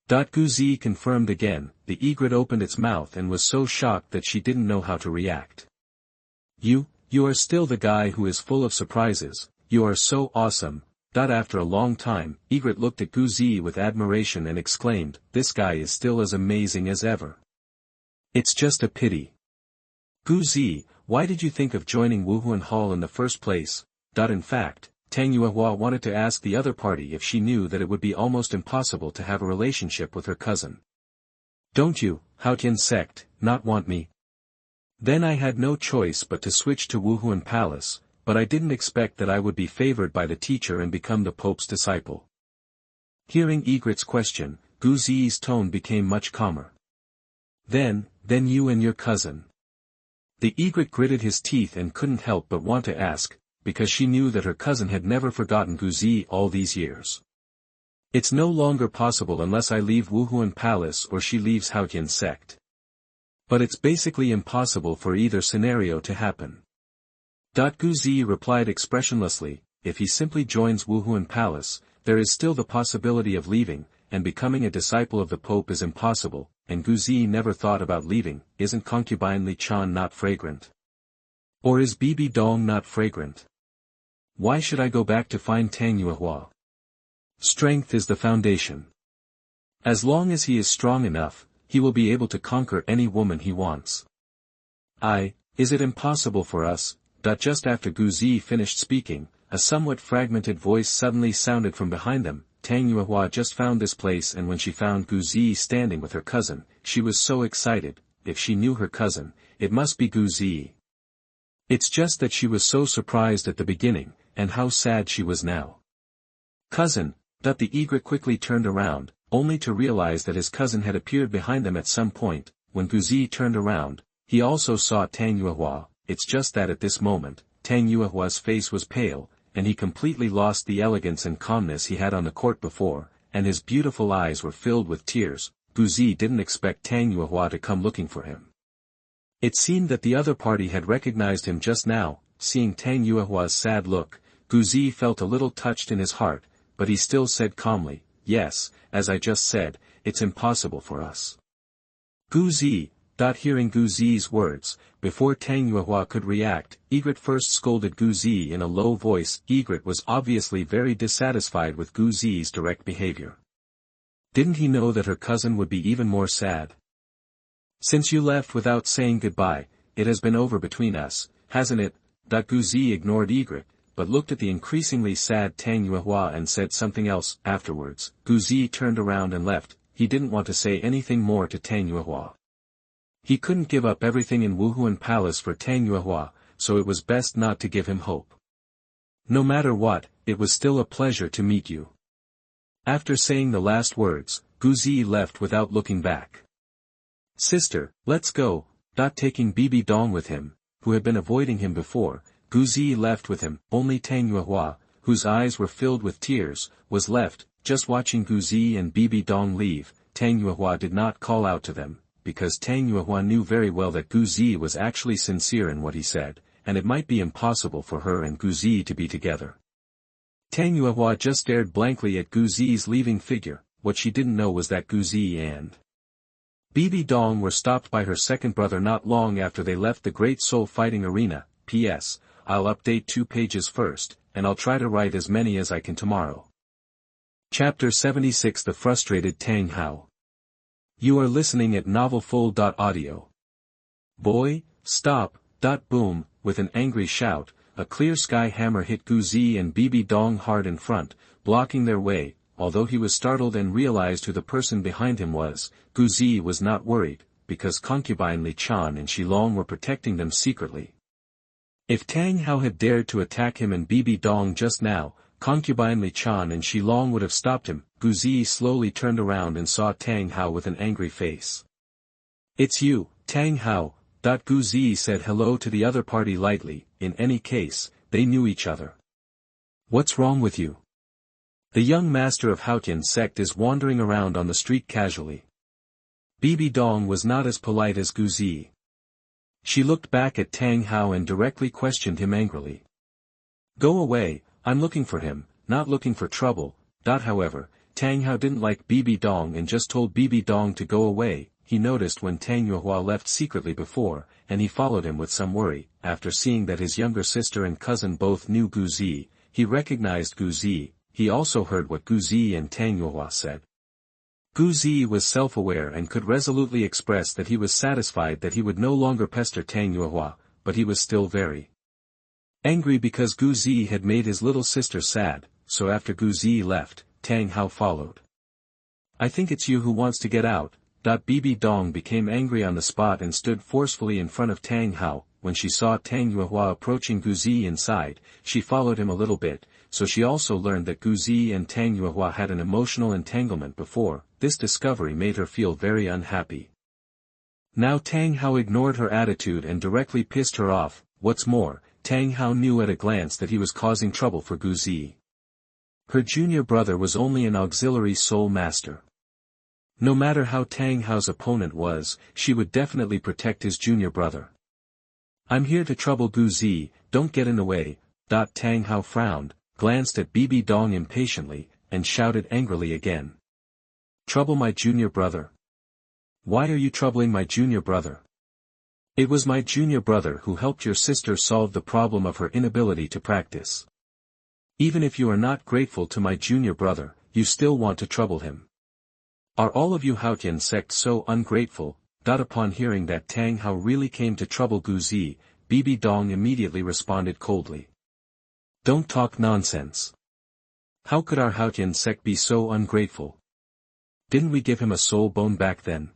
Ziyi confirmed again. The Egret opened its mouth and was so shocked that she didn't know how to react. You are still the guy who is full of surprises. You are so awesome. After a long time, Egret looked at Ziyi with admiration and exclaimed, this guy is still as amazing as ever. It's just a pity. Ziyi, why did you think of joining Wuhun Hall in the first place? In fact, Tang Hao wanted to ask the other party if she knew that it would be almost impossible to have a relationship with her cousin. Don't you, Haotian sect, not want me? Then I had no choice but to switch to Wuhun Palace, but I didn't expect that I would be favored by the teacher and become the Pope's disciple. Hearing Egret's question, Ziyi's tone became much calmer. Then you and your cousin. The Egret gritted his teeth and couldn't help but want to ask, because she knew that her cousin had never forgotten Ziyi all these years. It's no longer possible unless I leave Wuhun Palace or she leaves Haotian sect. But it's basically impossible for either scenario to happen. Ziyi replied expressionlessly, if he simply joins Wuhun Palace, there is still the possibility of leaving, and becoming a disciple of the Pope is impossible, and Ziyi never thought about leaving. Isn't concubine Li Chan not fragrant? Or is Bibi Dong not fragrant? Why should I go back to find Tang Hao? Strength is the foundation. As long as he is strong enough, he will be able to conquer any woman he wants. Is it impossible for us? Just after Ziyi finished speaking, a somewhat fragmented voice suddenly sounded from behind them. Tang Hao just found this place, and when she found Ziyi standing with her cousin, she was so excited. If she knew her cousin, it must be Ziyi. It's just that she was so surprised at the beginning, and how sad she was now. Cousin. The Egret quickly turned around, only to realize that his cousin had appeared behind them at some point. When Ziyi turned around, he also saw Tang Hao. It's just that at this moment, Tang Hao's face was pale, and he completely lost the elegance and calmness he had on the court before, and his beautiful eyes were filled with tears. Ziyi didn't expect Tang Hao to come looking for him. It seemed that the other party had recognized him just now. Seeing Tang Yuehua's sad look, Ziyi felt a little touched in his heart, but he still said calmly, "Yes, as I just said, it's impossible for us." Ziyi. Hearing Ziyi's words, before Tang Yuehua could react, Egret first scolded Ziyi in a low voice. Egret was obviously very dissatisfied with Ziyi's direct behavior. Didn't he know that her cousin would be even more sad? "Since you left without saying goodbye, it has been over between us, hasn't it?" Ziyi ignored Egret, but looked at the increasingly sad Tang Yuehua and said something else. Afterwards, Ziyi turned around and left. He didn't want to say anything more to Tang Yuehua. He couldn't give up everything in Wuhun Palace for Tang Yuehua, so it was best not to give him hope. "No matter what, it was still a pleasure to meet you." After saying the last words, Ziyi left without looking back. "Sister, let's go." Taking Bibi Dong with him, who had been avoiding him before, Ziyi left with him. Only Tang Yuehua, whose eyes were filled with tears, was left. Just watching Ziyi and Bibi Dong leave, Tang Yuehua did not call out to them, because Tang Yuehua knew very well that Ziyi was actually sincere in what he said, and it might be impossible for her and Ziyi to be together. Tang Yuehua just stared blankly at Ziyi's leaving figure. What she didn't know was that Ziyi and Bibi Dong were stopped by her second brother not long after they left the Great Soul Fighting Arena. P.S. I'll update 2 pages first, and I'll try to write as many as I can tomorrow. Chapter 76 The Frustrated Tang Hao. You are listening at NovelFull.audio. "Boy, stop!" Boom, with an angry shout, a clear sky hammer hit Ziyi and Bibi Dong hard in front, blocking their way. Although he was startled and realized who the person behind him was, Ziyi was not worried, because concubine Li Chan and Shilong were protecting them secretly. If Tang Hao had dared to attack him and Bibi Dong just now, concubine Li Chan and Shilong would have stopped him. Ziyi slowly turned around and saw Tang Hao with an angry face. "It's you, Tang Hao." Ziyi said hello to the other party lightly. In any case, they knew each other. "What's wrong with you?" "The young master of Haotian sect is wandering around on the street casually." Bibi Dong was not as polite as Ziyi. She looked back at Tang Hao and directly questioned him angrily. "Go away, I'm looking for him, not looking for trouble." However, Tang Hao didn't like Bibi Dong and just told Bibi Dong to go away. He noticed when Tang Yuehua left secretly before, and he followed him with some worry. After seeing that his younger sister and cousin both knew Ziyi, he recognized Ziyi. He also heard what Ziyi and Tang Yuehua said. Ziyi was self-aware and could resolutely express that he was satisfied that he would no longer pester Tang Yuehua, but he was still very angry because Ziyi had made his little sister sad. So after Ziyi left, Tang Hao followed. "I think it's you who wants to get out." Bibi Dong became angry on the spot and stood forcefully in front of Tang Hao. When she saw Tang Yuehua approaching Ziyi inside, she followed him a little bit, so she also learned that Ziyi and Tang Yuehua had an emotional entanglement before. This discovery made her feel very unhappy. Now Tang Hao ignored her attitude and directly pissed her off. What's more, Tang Hao knew at a glance that he was causing trouble for Ziyi. Her junior brother was only an auxiliary soul master. No matter how Tang Hao's opponent was, she would definitely protect his junior brother. "I'm here to trouble Ziyi, don't get in the way." Tang Hao frowned, glanced at Bibi Dong impatiently, and shouted angrily again. "Trouble my junior brother? Why are you troubling my junior brother? It was my junior brother who helped your sister solve the problem of her inability to practice. Even if you are not grateful to my junior brother, you still want to trouble him. Are all of you Haotian sect so ungrateful?" Upon hearing that Tang Hao really came to trouble Ziyi, Bibi Dong immediately responded coldly. "Don't talk nonsense. How could our Haotian sect be so ungrateful? Didn't we give him a soul bone back then?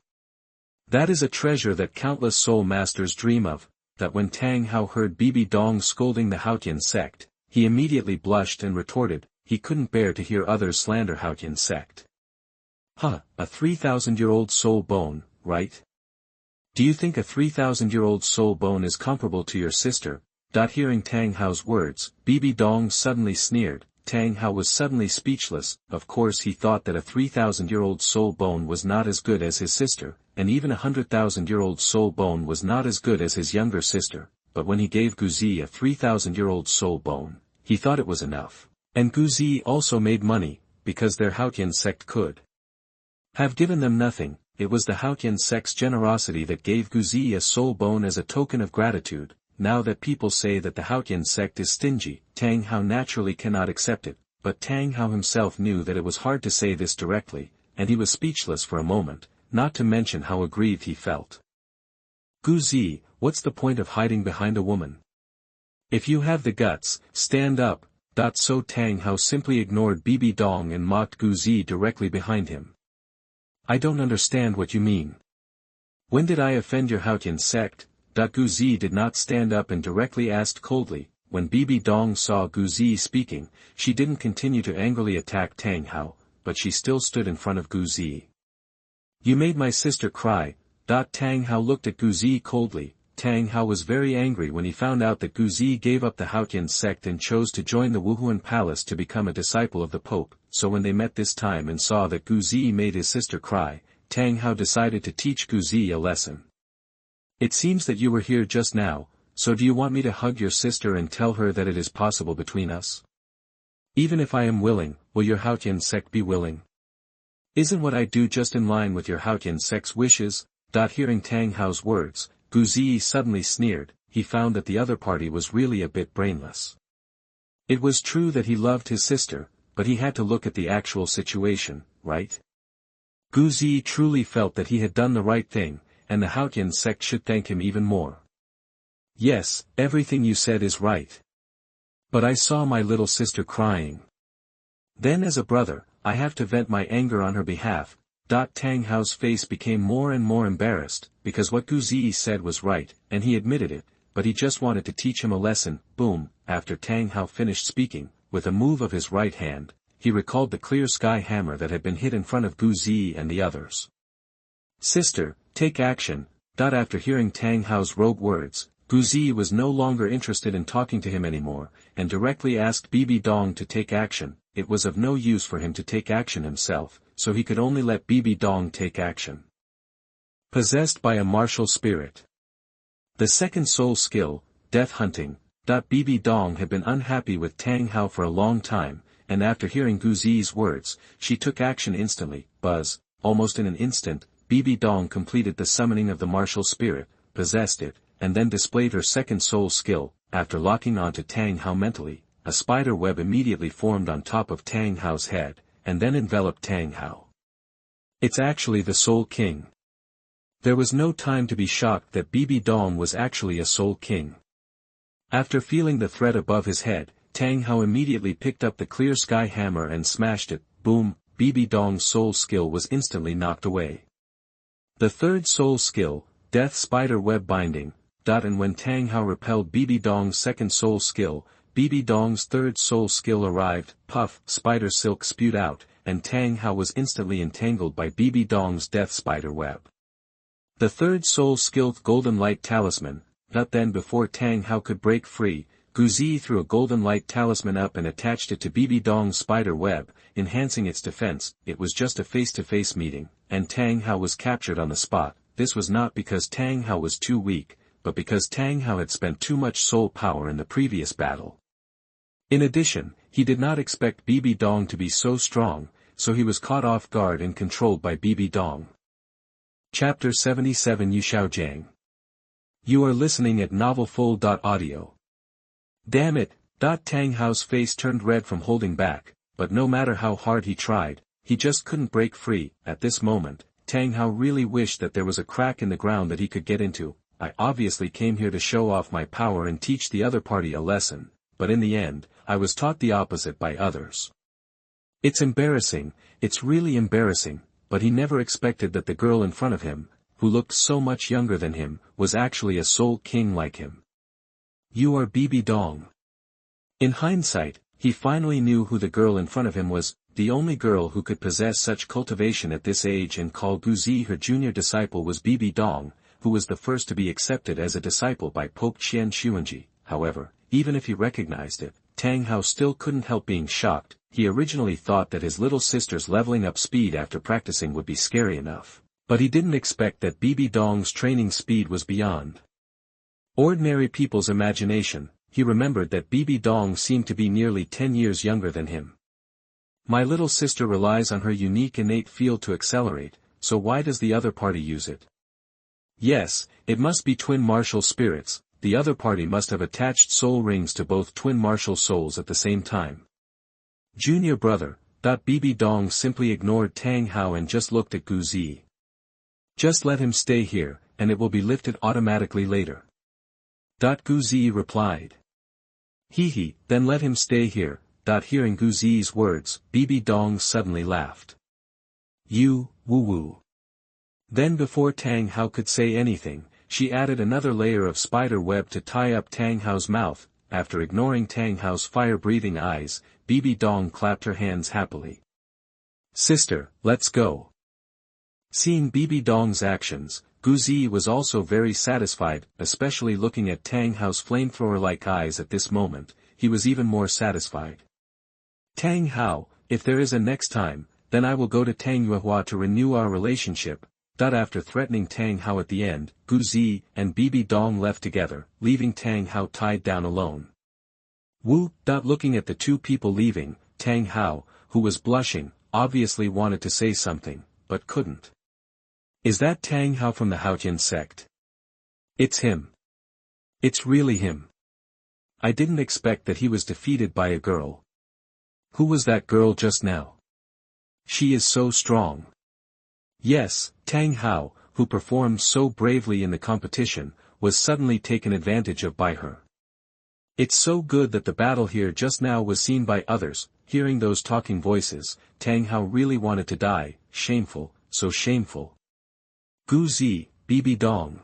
That is a treasure that countless soul masters dream of." When Tang Hao heard Bibi Dong scolding the Haotian sect, he immediately blushed and retorted. He couldn't bear to hear others slander Haotian sect. "Huh, a 3,000-year-old soul bone, right? Do you think a 3,000-year-old soul bone is comparable to your sister?" Hearing Tang Hao's words, Bibi Dong suddenly sneered. Tang Hao was suddenly speechless. Of course he thought that a 3,000-year-old soul bone was not as good as his sister, and even a 100,000-year-old soul bone was not as good as his younger sister, but when he gave Ziyi a 3,000-year-old soul bone, he thought it was enough. And Ziyi also made money, because their Haotian sect could have given them nothing. It was the Haotian sect's generosity that gave Ziyi a soul bone as a token of gratitude. Now that people say that the Haotian sect is stingy, Tang Hao naturally cannot accept it, but Tang Hao himself knew that it was hard to say this directly, and he was speechless for a moment, not to mention how aggrieved he felt. Ziyi, what's the point of hiding behind a woman? If you have the guts, stand up. So Tang Hao simply ignored Bibi Dong and mocked Ziyi directly behind him. I don't understand what you mean. When did I offend your Haotian sect? Ziyi did not stand up and directly asked coldly. When Bibi Dong saw Ziyi speaking, she didn't continue to angrily attack Tang Hao, but she still stood in front of Ziyi. You made my sister cry. Tang Hao looked at Ziyi coldly. Tang Hao was very angry when he found out that Ziyi gave up the Haotian sect and chose to join the Wuhun palace to become a disciple of the Pope, so when they met this time and saw that Ziyi made his sister cry, Tang Hao decided to teach Ziyi a lesson. It seems that you were here just now, so do you want me to hug your sister and tell her that it is possible between us? Even if I am willing, will your Haotian sect be willing? Isn't what I do just in line with your Haotian sect's wishes? Hearing Tang Hao's words, Ziyi suddenly sneered. He found that the other party was really a bit brainless. It was true that he loved his sister, but he had to look at the actual situation, right? Ziyi truly felt that he had done the right thing, and the Haotian sect should thank him even more. Yes, everything you said is right. But I saw my little sister crying. Then as a brother, I have to vent my anger on her behalf. Tang Hao's face became more and more embarrassed, because what Ziyi said was right, and he admitted it, but he just wanted to teach him a lesson. Boom, after Tang Hao finished speaking, with a move of his right hand, he recalled the clear sky hammer that had been hit in front of Ziyi and the others. Sister, take action. After hearing Tang Hao's rogue words, Ziyi was no longer interested in talking to him anymore, and directly asked Bibi Dong to take action. It was of no use for him to take action himself, so he could only let Bibi Dong take action. Possessed by a martial spirit. The second soul skill, death hunting. Bibi Dong had been unhappy with Tang Hao for a long time, and after hearing Ziyi's words, she took action instantly. Buzz, almost in an instant, Bibi Dong completed the summoning of the martial spirit, possessed it, and then displayed her second soul skill. After locking onto Tang Hao mentally, a spider web immediately formed on top of Tang Hao's head, and then enveloped Tang Hao. It's actually the Soul King. There was no time to be shocked that Bibi Dong was actually a Soul King. After feeling the threat above his head, Tang Hao immediately picked up the clear sky hammer and smashed it. Boom, Bibi Dong's soul skill was instantly knocked away. The third soul skill, death spider web binding. And when Tang Hao repelled Bibi Dong's second soul skill, Bibi Dong's third soul skill arrived. Puff, spider silk spewed out, and Tang Hao was instantly entangled by Bibi Dong's death spider web. The third soul skill, golden light talisman. Then before Tang Hao could break free, Ziyi threw a golden light talisman up and attached it to Bibi Dong's spider web, enhancing its defense. It was just a face-to-face meeting, and Tang Hao was captured on the spot. This was not because Tang Hao was too weak, but because Tang Hao had spent too much soul power in the previous battle. In addition, he did not expect Bibi Dong to be so strong, so he was caught off guard and controlled by Bibi Dong. Chapter 77 Xiaogang. You are listening at NovelFull.audio. Damn it, Tang Hao's face turned red from holding back, but no matter how hard he tried, he just couldn't break free. At this moment, Tang Hao really wished that there was a crack in the ground that he could get into. I obviously came here to show off my power and teach the other party a lesson, but in the end, I was taught the opposite by others. It's embarrassing, it's really embarrassing, but he never expected that the girl in front of him, who looked so much younger than him, was actually a soul king like him. You are Bibi Dong. In hindsight, he finally knew who the girl in front of him was, the only girl who could possess such cultivation at this age and call Ziyi her junior disciple was Bibi Dong, who was the first to be accepted as a disciple by Pope Qian Xuanji. However, even if he recognized it, Tang Hao still couldn't help being shocked. He originally thought that his little sister's leveling up speed after practicing would be scary enough, but he didn't expect that Bibi Dong's training speed was beyond ordinary people's imagination. He remembered that Bibi Dong seemed to be nearly 10 years younger than him. My little sister relies on her unique innate field to accelerate, so why does the other party use it? Yes, it must be twin martial spirits. The other party must have attached soul rings to both twin martial souls at the same time. Junior brother. Bibi Dong simply ignored Tang Hao and just looked at Ziyi. Just let him stay here, and it will be lifted automatically later. Ziyi replied. He, then let him stay here. Hearing Ziyi's words, Bibi Dong suddenly laughed. You, woo-woo. Then before Tang Hao could say anything, she added another layer of spider web to tie up Tang Hao's mouth. After ignoring Tang Hao's fire-breathing eyes, Bibi Dong clapped her hands happily. Sister, let's go. Seeing Bibi Dong's actions, Ziyi was also very satisfied, especially looking at Tang Hao's flamethrower-like eyes at this moment. He was even more satisfied. Tang Hao, if there is a next time, then I will go to Tang Yuehua to renew our relationship. After threatening Tang Hao at the end, Ziyi and Bibi Dong left together, leaving Tang Hao tied down alone. Looking at the two people leaving, Tang Hao, who was blushing, obviously wanted to say something, but couldn't. Is that Tang Hao from the Haotian sect? It's him. It's really him. I didn't expect that he was defeated by a girl. Who was that girl just now? She is so strong. Yes, Tang Hao, who performed so bravely in the competition, was suddenly taken advantage of by her. It's so good that the battle here just now was seen by others. Hearing those talking voices, Tang Hao really wanted to die. Shameful, so shameful. Ziyi, Bibi Dong.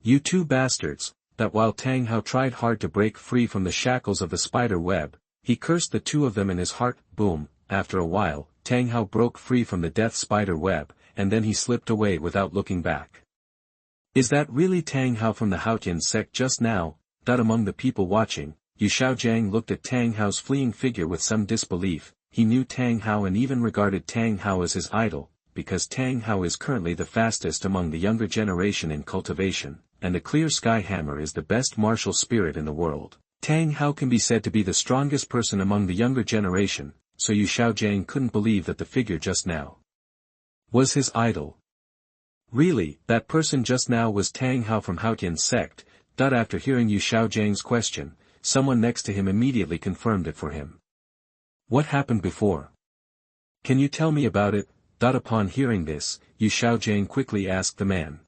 You two bastards. While Tang Hao tried hard to break free from the shackles of the spider web, he cursed the two of them in his heart. Boom. After a while, Tang Hao broke free from the death spider web, and then he slipped away without looking back. Is that really Tang Hao from the Haotian sect just now? Among the people watching, Xiaogang looked at Tang Hao's fleeing figure with some disbelief. He knew Tang Hao and even regarded Tang Hao as his idol, because Tang Hao is currently the fastest among the younger generation in cultivation, and the clear sky hammer is the best martial spirit in the world. Tang Hao can be said to be the strongest person among the younger generation, so Xiaogang couldn't believe that the figure just now was his idol. Really, that person just now was Tang Hao from Haotian sect. After hearing Xiaogang's question, someone next to him immediately confirmed it for him. What happened before? Can you tell me about it? Upon hearing this, Xiaogang quickly asked the man.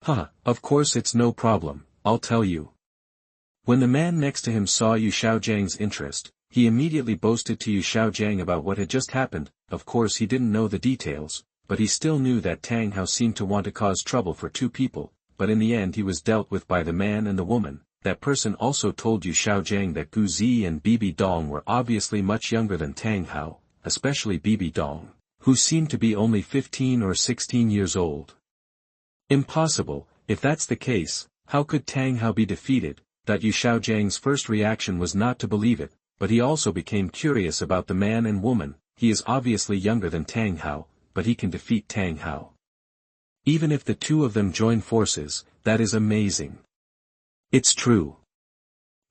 Of course it's no problem, I'll tell you. When the man next to him saw Xiaogang's interest, he immediately boasted to Xiaogang about what had just happened. Of course he didn't know the details, but he still knew that Tang Hao seemed to want to cause trouble for two people, but in the end he was dealt with by the man and the woman. That person also told Xiaogang that Ziyi and Bibi Dong were obviously much younger than Tang Hao, especially Bibi Dong, who seemed to be only 15 or 16 years old. Impossible. If that's the case, how could Tang Hao be defeated? Xiaogang's first reaction was not to believe it, but he also became curious about the man and woman. He is obviously younger than Tang Hao, but he can defeat Tang Hao. Even if the two of them join forces, that is amazing. It's true.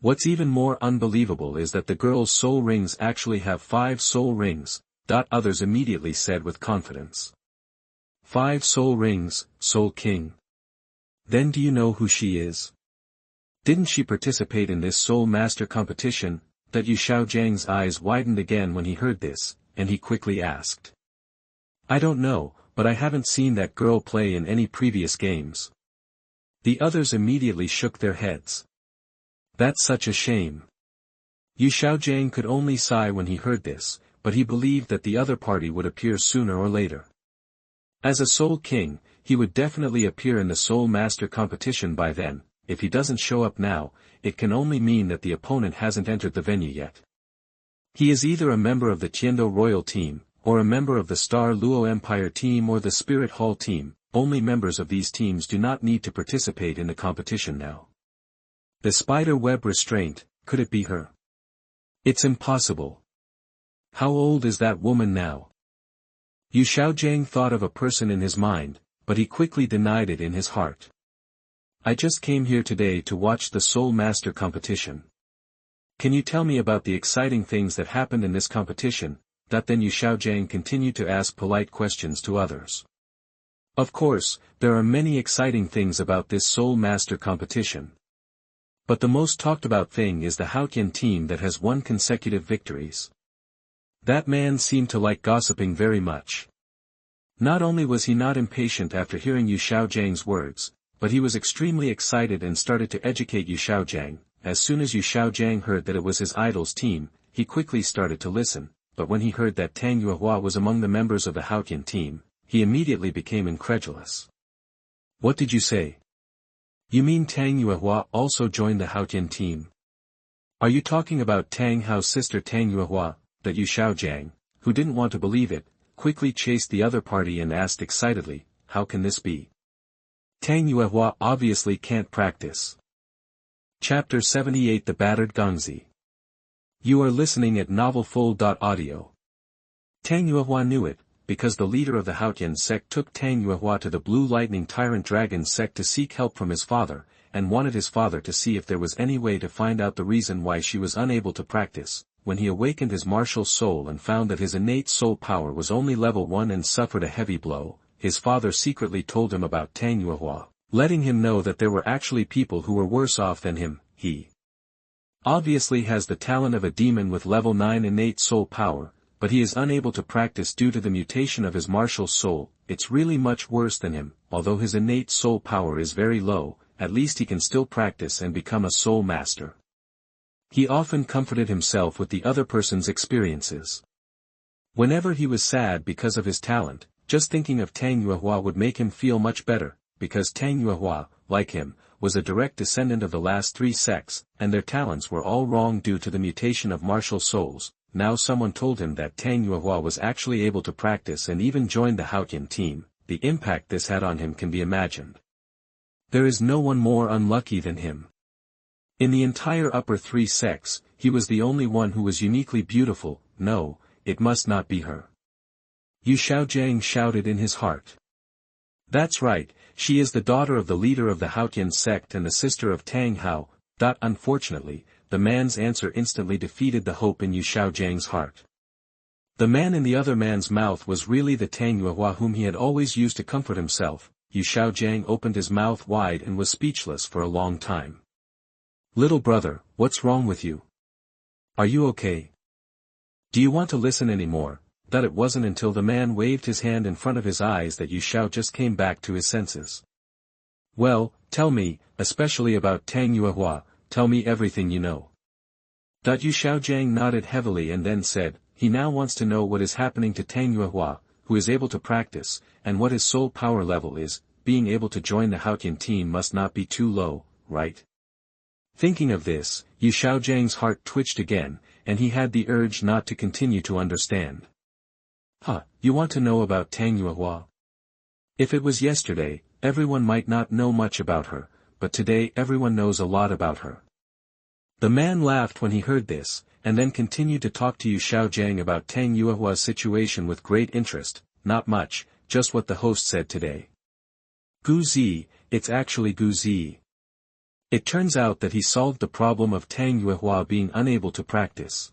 What's even more unbelievable is that the girl's soul rings actually have 5 soul rings. Others immediately said with confidence. 5 soul rings, Soul King. Then do you know who she is? Didn't she participate in this Soul Master competition? Xiaogang's eyes widened again when he heard this, and he quickly asked. I don't know, but I haven't seen that girl play in any previous games. The others immediately shook their heads. That's such a shame. Xiaogang could only sigh when he heard this, but he believed that the other party would appear sooner or later. As a Soul King, he would definitely appear in the Soul Master competition by then. If he doesn't show up now, it can only mean that the opponent hasn't entered the venue yet. He is either a member of the Tiando Royal team, or a member of the Star Luo Empire team or the Spirit Hall team. Only members of these teams do not need to participate in the competition now. The spider web restraint, could it be her? It's impossible. How old is that woman now? Xiaogang thought of a person in his mind, but he quickly denied it in his heart. I just came here today to watch the Soul Master competition. Can you tell me about the exciting things that happened in this competition? Then Xiaogang continued to ask polite questions to others. Of course, there are many exciting things about this Soul Master competition. But the most talked about thing is the Haotian team that has won consecutive victories. That man seemed to like gossiping very much. Not only was he not impatient after hearing Xiaogang's words, but he was extremely excited and started to educate Xiaogang. As soon as Xiaogang heard that it was his idol's team, he quickly started to listen, but when he heard that Tang Hao was among the members of the Haotian team, he immediately became incredulous. What did you say? You mean Tang Hao also joined the Haotian team? Are you talking about Tang Hao's sister Tang Hao? That Xiaogang, who didn't want to believe it, quickly chased the other party and asked excitedly, how can this be? Tang Hao obviously can't practice. Chapter 78 The Battered Gangzi. You are listening at NovelsDouluo. Tang Hao knew it, because the leader of the Haotian sect took Tang Hao to the Blue Lightning Tyrant Dragon sect to seek help from his father, and wanted his father to see if there was any way to find out the reason why she was unable to practice. When he awakened his martial soul and found that his innate soul power was only level 1 and suffered a heavy blow, his father secretly told him about Tang Hao, letting him know that there were actually people who were worse off than him. He obviously has the talent of a demon with level 9 innate soul power, but he is unable to practice due to the mutation of his martial soul. It's really much worse than him. Although his innate soul power is very low, at least he can still practice and become a soul master. He often comforted himself with the other person's experiences. Whenever he was sad because of his talent, just thinking of Tang Hao would make him feel much better, because Tang Hao, like him, was a direct descendant of the last 3 sects, and their talents were all wrong due to the mutation of martial souls. Now someone told him that Tang Hao was actually able to practice and even joined the Haotian team. The impact this had on him can be imagined. There is no one more unlucky than him. In the entire upper 3 sects, he was the only one who was uniquely beautiful. No, it must not be her. Xiaogang shouted in his heart. That's right, she is the daughter of the leader of the Haotian sect and the sister of Tang Hao. Unfortunately, the man's answer instantly defeated the hope in Xiaogang's heart. The man in the other man's mouth was really the Tang Hao whom he had always used to comfort himself. Xiaogang opened his mouth wide and was speechless for a long time. Little brother, what's wrong with you? Are you okay? Do you want to listen anymore? It wasn't until the man waved his hand in front of his eyes that Xiao just came back to his senses. Well, tell me, especially about Tang Hao, tell me everything you know. Xiaogang nodded heavily and then said, he now wants to know what is happening to Tang Hao, who is able to practice, and what his soul power level is. Being able to join the Haotian team must not be too low, right? Thinking of this, Xiaogang's heart twitched again, and he had the urge not to continue to understand. You want to know about Tang Hao? If it was yesterday, everyone might not know much about her, but today everyone knows a lot about her. The man laughed when he heard this, and then continued to talk to Xiaogang about Tang Hao's situation with great interest. Not much, just what the host said today. Ziyi, it's actually Ziyi. It turns out that he solved the problem of Tang Hao being unable to practice.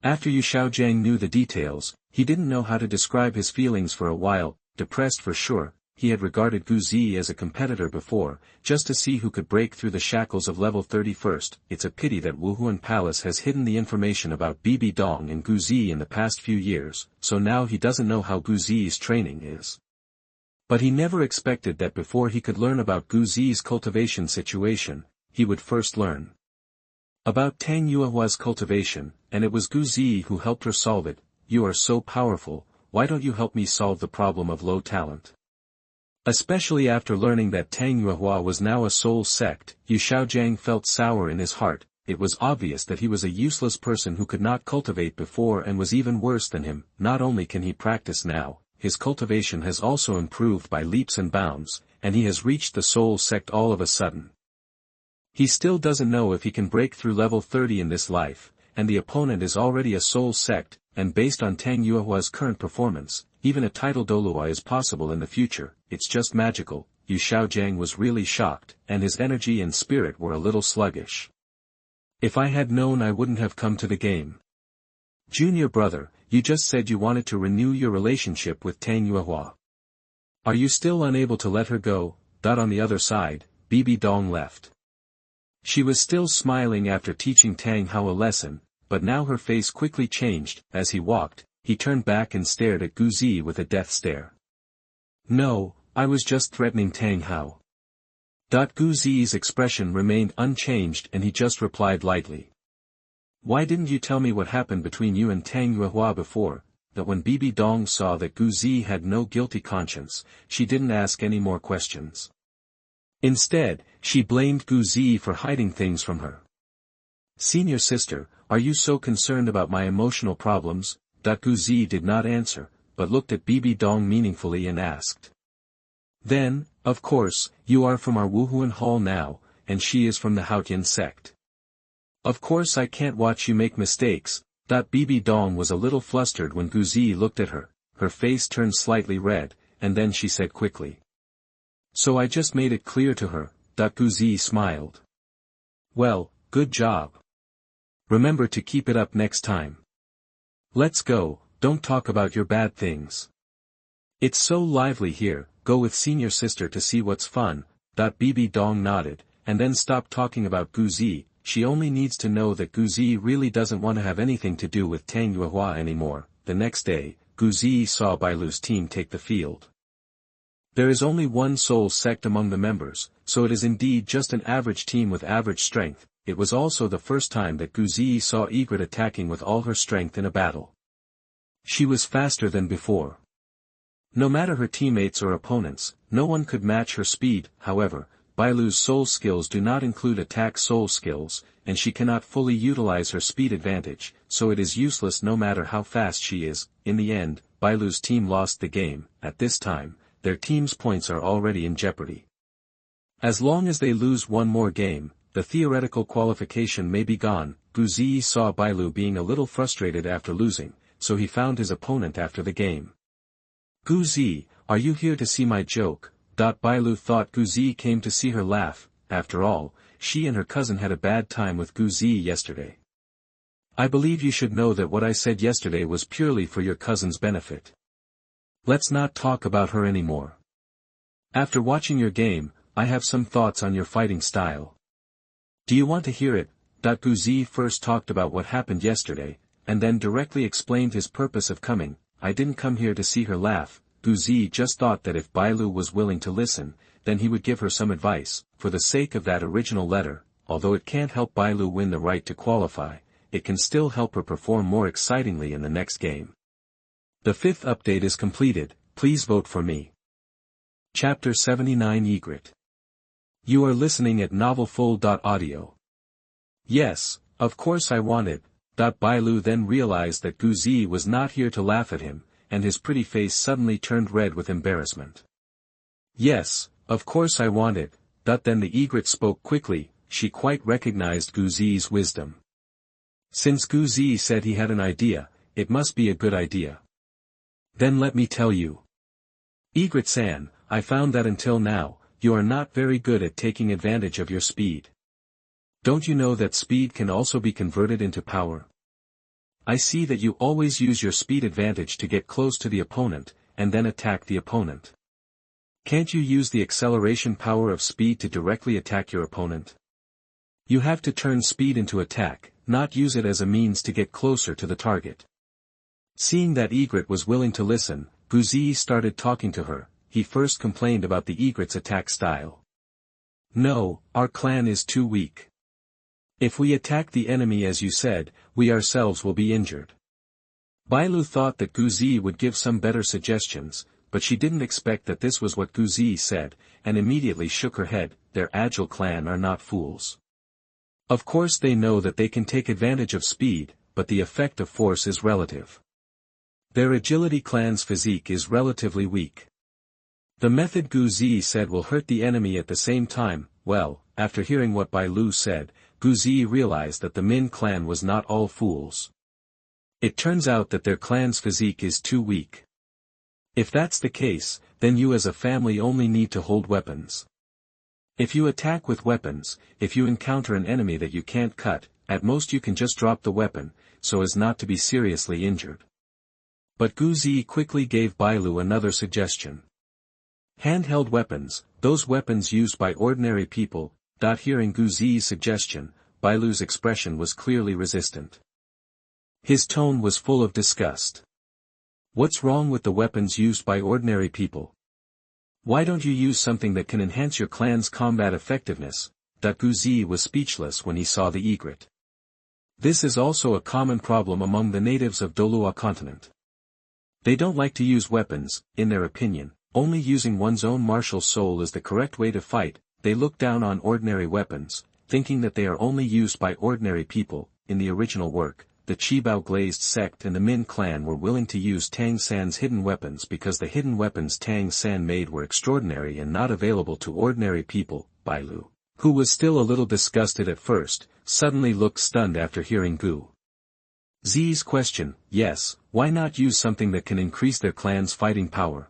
After Xiaogang knew the details, he didn't know how to describe his feelings for a while. Depressed for sure. He had regarded Ziyi as a competitor before, just to see who could break through the shackles of level 31st. It's a pity that Wuhun Palace has hidden the information about Bibi Dong and Ziyi in the past few years, so now he doesn't know how Ziyi's training is. But he never expected that before he could learn about Ziyi's cultivation situation, he would first learn about Tang Hao's cultivation, and it was Ziyi who helped her solve it. You are so powerful, why don't you help me solve the problem of low talent? Especially after learning that Tang Hao was now a soul sect, Xiaogang felt sour in his heart. It was obvious that he was a useless person who could not cultivate before and was even worse than him. Not only can he practice now, his cultivation has also improved by leaps and bounds, and he has reached the soul sect all of a sudden. He still doesn't know if he can break through level 30 in this life, and the opponent is already a soul sect, and based on Tang Yuehua's current performance, even a title Douluo is possible in the future. It's just magical. Xiaogang was really shocked, and his energy and spirit were a little sluggish. If I had known, I wouldn't have come to the game. Junior brother, you just said you wanted to renew your relationship with Tang Yuehua. Are you still unable to let her go? On the other side, Bibi Dong left. She was still smiling after teaching Tang Hao a lesson, but now her face quickly changed. As he walked, he turned back and stared at Ziyi with a death stare. No, I was just threatening Tang Hao. Ziyi's expression remained unchanged and he just replied lightly. Why didn't you tell me what happened between you and Tang Yuehua before? That when Bibi Dong saw that Ziyi had no guilty conscience, she didn't ask any more questions. Instead, she blamed Ziyi for hiding things from her. Senior sister, are you so concerned about my emotional problems? Ziyi did not answer, but looked at Bibi Dong meaningfully and asked. Then, of course, you are from our Wuhun hall now, and she is from the Haotian sect. Of course I can't watch you make mistakes. Bibi Dong was a little flustered when Ziyi looked at her, her face turned slightly red, and then she said quickly. So I just made it clear to her. Ziyi smiled. Well, good job. Remember to keep it up next time. Let's go, don't talk about your bad things. It's so lively here, go with senior sister to see what's fun. Bibi Dong nodded, and then stopped talking about Ziyi. She only needs to know that Ziyi really doesn't want to have anything to do with Tang Yuehua anymore. The next day, Ziyi saw Bailu's team take the field. There is only one soul sect among the members, so it is indeed just an average team with average strength. It was also the first time that Ziyi saw Egret attacking with all her strength in a battle. She was faster than before. No matter her teammates or opponents, no one could match her speed. However, Bailu's soul skills do not include attack soul skills, and she cannot fully utilize her speed advantage, so it is useless no matter how fast she is. In the end, Bailu's team lost the game. At this time, their team's points are already in jeopardy. As long as they lose one more game, the theoretical qualification may be gone. Ziyi saw Bailu being a little frustrated after losing, so he found his opponent after the game. Ziyi, are you here to see my joke? Bailu thought Ziyi came to see her laugh. After all, she and her cousin had a bad time with Ziyi yesterday. I believe you should know that what I said yesterday was purely for your cousin's benefit. Let's not talk about her anymore. After watching your game, I have some thoughts on your fighting style. Do you want to hear it? Ziyi first talked about what happened yesterday, and then directly explained his purpose of coming. I didn't come here to see her laugh. Ziyi just thought that if Bailu was willing to listen, then he would give her some advice. For the sake of that original letter, although it can't help Bailu win the right to qualify, it can still help her perform more excitingly in the next game. The 5th update is completed. Please vote for me. Chapter 79 Egret. You are listening at NovelFull.audio. Yes, of course I wanted. Bailu then realized that Ziyi was not here to laugh at him, and his pretty face suddenly turned red with embarrassment. Yes, of course I wanted. Then the Egret spoke quickly. She quite recognized Ziyi's wisdom. Since Ziyi said he had an idea, it must be a good idea. Then let me tell you. Egret-san, I found that until now, you are not very good at taking advantage of your speed. Don't you know that speed can also be converted into power? I see that you always use your speed advantage to get close to the opponent, and then attack the opponent. Can't you use the acceleration power of speed to directly attack your opponent? You have to turn speed into attack, not use it as a means to get closer to the target. Seeing that Egret was willing to listen, Ziyi started talking to her. He first complained about the Egret's attack style. No, our clan is too weak. If we attack the enemy as you said, we ourselves will be injured. Bailu thought that Ziyi would give some better suggestions, but she didn't expect that this was what Ziyi said, and immediately shook her head. Their agile clan are not fools. Of course they know that they can take advantage of speed, but the effect of force is relative. Their agility clan's physique is relatively weak. The method Ziyi said will hurt the enemy at the same time. Well, after hearing what Bailu said, Ziyi realized that the Min clan was not all fools. It turns out that their clan's physique is too weak. If that's the case, then you as a family only need to hold weapons. If you attack with weapons, if you encounter an enemy that you can't cut, at most you can just drop the weapon, so as not to be seriously injured. But Ziyi quickly gave Bailu another suggestion. Handheld weapons, those weapons used by ordinary people. Hearing Ziyi's suggestion, Bailu's expression was clearly resistant. His tone was full of disgust. What's wrong with the weapons used by ordinary people? Why don't you use something that can enhance your clan's combat effectiveness? Ziyi was speechless when he saw the egret. This is also a common problem among the natives of Douluo continent. They don't like to use weapons, in their opinion, only using one's own martial soul is the correct way to fight. They look down on ordinary weapons, thinking that they are only used by ordinary people. In the original work, the Qibao glazed sect and the Min clan were willing to use Tang San's hidden weapons because the hidden weapons Tang San made were extraordinary and not available to ordinary people. Bailu, who was still a little disgusted at first, suddenly looked stunned after hearing Ziyi's question. Yes, why not use something that can increase their clan's fighting power?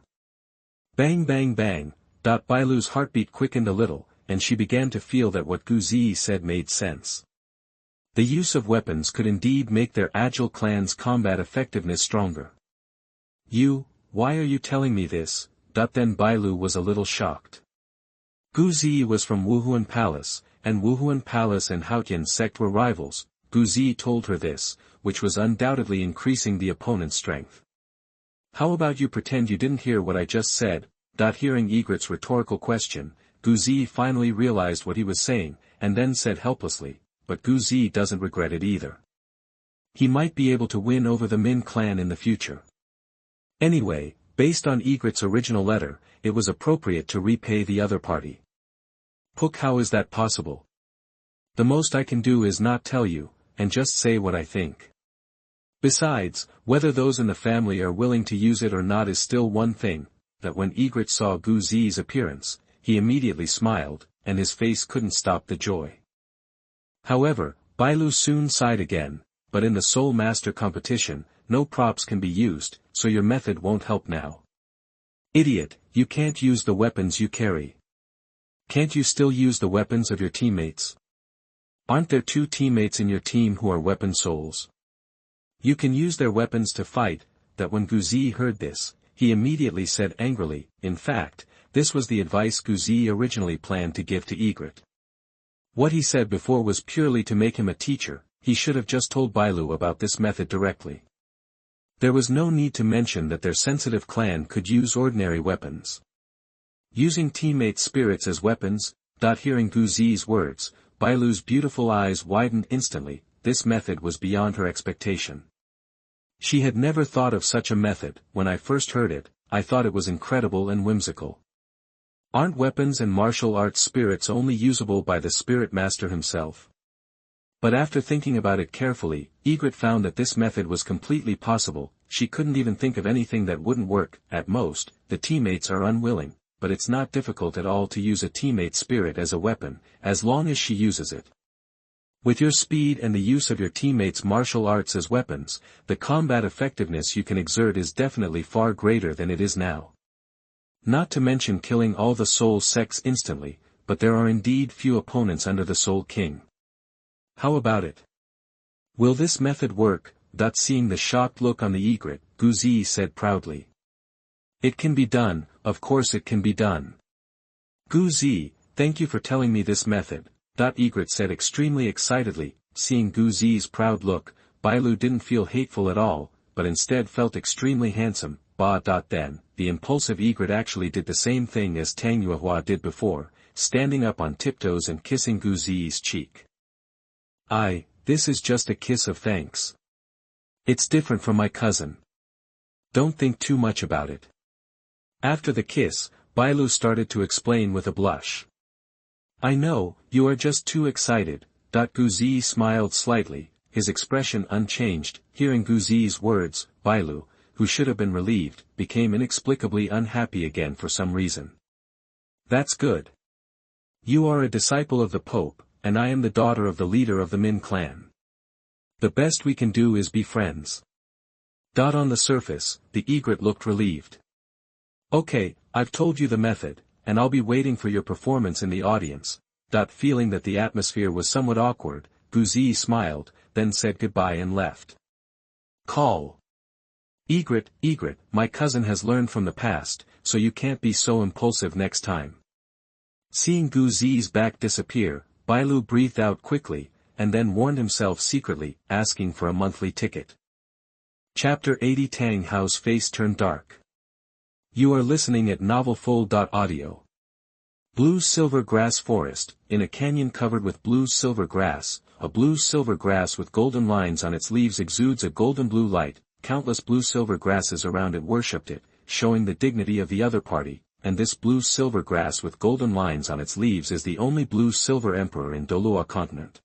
Bang bang bang. Bailu's heartbeat quickened a little, and she began to feel that what Ziyi said made sense. The use of weapons could indeed make their agile clan's combat effectiveness stronger. Why are you telling me this? Then Bailu was a little shocked. Ziyi was from Wuhun Palace, and Wuhun Palace and Haotian sect were rivals. Ziyi told her this, which was undoubtedly increasing the opponent's strength. How about you pretend you didn't hear what I just said? Hearing Egret's rhetorical question, Ziyi finally realized what he was saying, and then said helplessly, but Ziyi doesn't regret it either. He might be able to win over the Min clan in the future. Anyway, based on Egret's original letter, it was appropriate to repay the other party. How is that possible? The most I can do is not tell you, and just say what I think. Besides, whether those in the family are willing to use it or not is still one thing. That when Egret saw Ziyi's appearance, he immediately smiled, and his face couldn't stop the joy. However, Bailu soon sighed again, but in the Soul Master competition, no props can be used, so your method won't help now. Idiot, you can't use the weapons you carry. Can't you still use the weapons of your teammates? Aren't there 2 teammates in your team who are weapon souls? You can use their weapons to fight. When Ziyi heard this, he immediately said angrily, in fact, this was the advice Ziyi originally planned to give to Egret. What he said before was purely to make him a teacher. He should have just told Bailu about this method directly. There was no need to mention that their sensitive clan could use ordinary weapons. Using teammates' spirits as weapons. Hearing Ziyi's words, Bailu's beautiful eyes widened instantly. This method was beyond her expectation. She had never thought of such a method. When I first heard it, I thought it was incredible and whimsical. Aren't weapons and martial arts spirits only usable by the spirit master himself? But after thinking about it carefully, Egret found that this method was completely possible. She couldn't even think of anything that wouldn't work. At most, the teammates are unwilling, but it's not difficult at all to use a teammate's spirit as a weapon, as long as she uses it. With your speed and the use of your teammates' martial arts as weapons, the combat effectiveness you can exert is definitely far greater than it is now. Not to mention killing all the Soul sects instantly, but there are indeed few opponents under the Soul King. How about it? Will this method work? Seeing the shocked look on the egret, Ziyi said proudly. It can be done, of course it can be done. Ziyi, thank you for telling me this method. Egret said extremely excitedly. Seeing Ziyi's proud look, Bailu didn't feel hateful at all, but instead felt extremely handsome. Then, the impulsive Egret actually did the same thing as Tang Hao did before, standing up on tiptoes and kissing Ziyi's cheek. This is just a kiss of thanks. It's different from my cousin. Don't think too much about it. After the kiss, Bailu started to explain with a blush. I know, you are just too excited. Ziyi smiled slightly, his expression unchanged. Hearing Ziyi's words, Bailu, who should have been relieved, became inexplicably unhappy again for some reason. That's good. You are a disciple of the Pope. and I am the daughter of the leader of the Min clan. The best we can do is be friends. On the surface, the Egret looked relieved. Okay, I've told you the method, and I'll be waiting for your performance in the audience. Feeling that the atmosphere was somewhat awkward, Ziyi smiled, then said goodbye and left. Call. Egret, my cousin has learned from the past, so you can't be so impulsive next time. Seeing Ziyi's back disappear, Bailu breathed out quickly, and then warned himself secretly, asking for a monthly ticket. Chapter 80. Tang Hao's face turned dark. You are listening at NovelFull.audio. Blue-silver grass forest, in a canyon covered with blue-silver grass, a blue-silver grass with golden lines on its leaves exudes a golden blue light. Countless blue-silver grasses around it worshipped it, showing the dignity of the other party, and this blue-silver grass with golden lines on its leaves is the only blue-silver emperor in Douluo continent.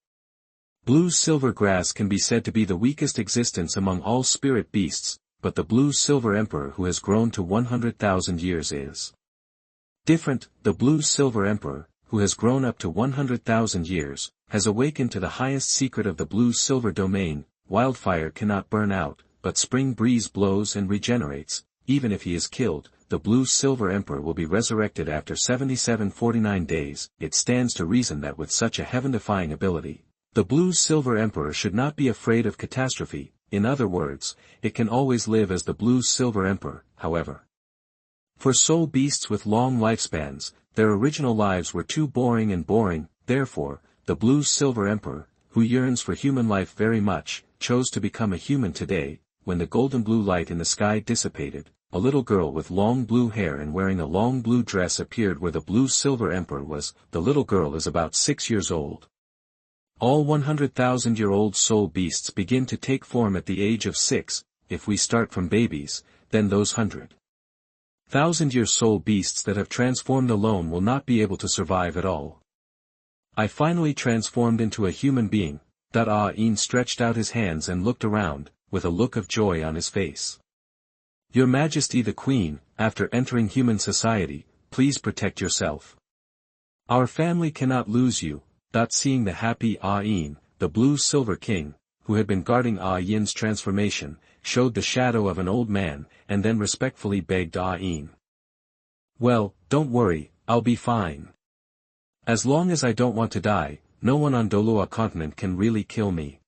Blue-silver grass can be said to be the weakest existence among all spirit beasts, but the blue-silver emperor who has grown to 100,000 years is different. The blue-silver emperor, who has grown up to 100,000 years, has awakened to the highest secret of the blue-silver domain. Wildfire cannot burn out, but spring breeze blows and regenerates. Even if he is killed, the blue-silver emperor will be resurrected after 7749 days. It stands to reason that with such a heaven-defying ability, the blue-silver emperor should not be afraid of catastrophe. In other words, it can always live as the blue-silver emperor. However, for soul beasts with long lifespans, their original lives were too boring. Therefore, the blue-silver emperor, who yearns for human life very much, chose to become a human today. When the golden blue light in the sky dissipated, a little girl with long blue hair and wearing a long blue dress appeared where the blue-silver emperor was. The little girl is about 6 years old. All 100,000-year-old soul beasts begin to take form at the age of 6, if we start from babies, then those 100,000-year soul beasts that have transformed alone will not be able to survive at all. I finally transformed into a human being. Yin stretched out his hands and looked around, with a look of joy on his face. Your Majesty the Queen, after entering human society, please protect yourself. Our family cannot lose you. Seeing the happy Yin, the blue-silver king, who had been guarding Yin's transformation, showed the shadow of an old man, and then respectfully begged Yin. Well, don't worry, I'll be fine. As long as I don't want to die, no one on Douluo continent can really kill me.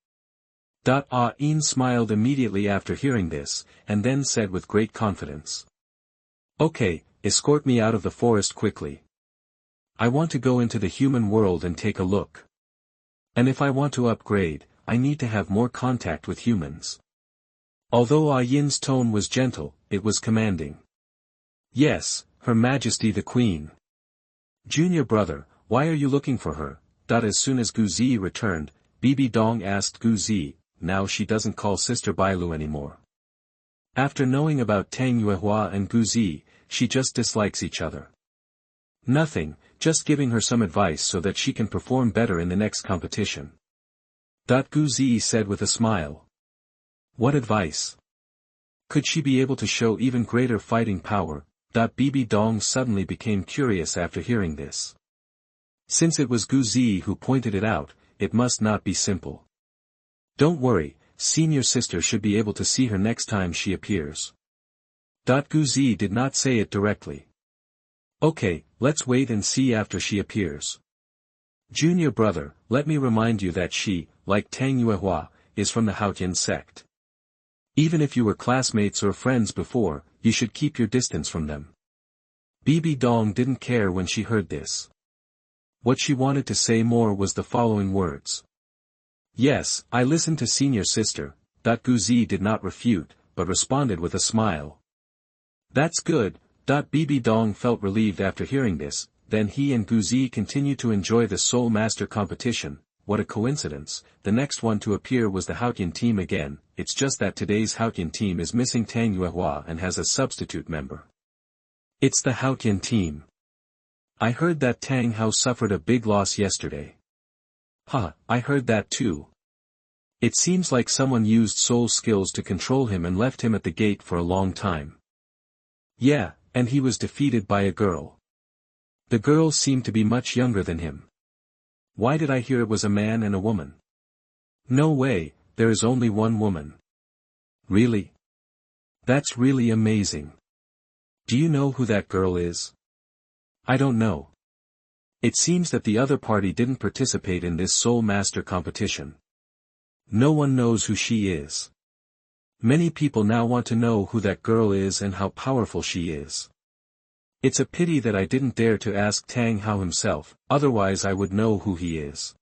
Yin smiled immediately after hearing this, and then said with great confidence. Okay, escort me out of the forest quickly. I want to go into the human world and take a look. And if I want to upgrade, I need to have more contact with humans. Although Yin's tone was gentle, it was commanding. Yes, Her Majesty the Queen. Junior brother, why are you looking for her? As soon as Ziyi returned, Bibi asked Ziyi. Now she doesn't call Sister Bailu anymore. After knowing about Tang Yuehua and Ziyi, she just dislikes each other. Nothing, just giving her some advice so that she can perform better in the next competition. Ziyi said with a smile. What advice? Could she be able to show even greater fighting power? Bibi suddenly became curious after hearing this. Since it was Ziyi who pointed it out, it must not be simple. Don't worry, senior sister should be able to see her next time she appears. Ziyi did not say it directly. Okay, let's wait and see after she appears. Junior brother, let me remind you that she, like Tang Yuehua, is from the Haotian sect. Even if you were classmates or friends before, you should keep your distance from them. Bibi didn't care when she heard this. What she wanted to say more was the following words. Yes, I listened to senior sister. Ziyi did not refute, but responded with a smile. That's good. Bibi felt relieved after hearing this. Then he and Ziyi continued to enjoy the Soul Master competition. What a coincidence, the next one to appear was the Haotian team again. It's just that today's Haotian team is missing Tang Yuehua and has a substitute member. It's the Haotian team. I heard that Tang Hao suffered a big loss yesterday. I heard that too. It seems like someone used soul skills to control him and left him at the gate for a long time. Yeah, and he was defeated by a girl. The girl seemed to be much younger than him. Why did I hear it was a man and a woman? No way, there is only one woman. Really? That's really amazing. Do you know who that girl is? I don't know. It seems that the other party didn't participate in this Soul Master competition. No one knows who she is. Many people now want to know who that girl is and how powerful she is. It's a pity that I didn't dare to ask Tang Hao himself, otherwise I would know who he is.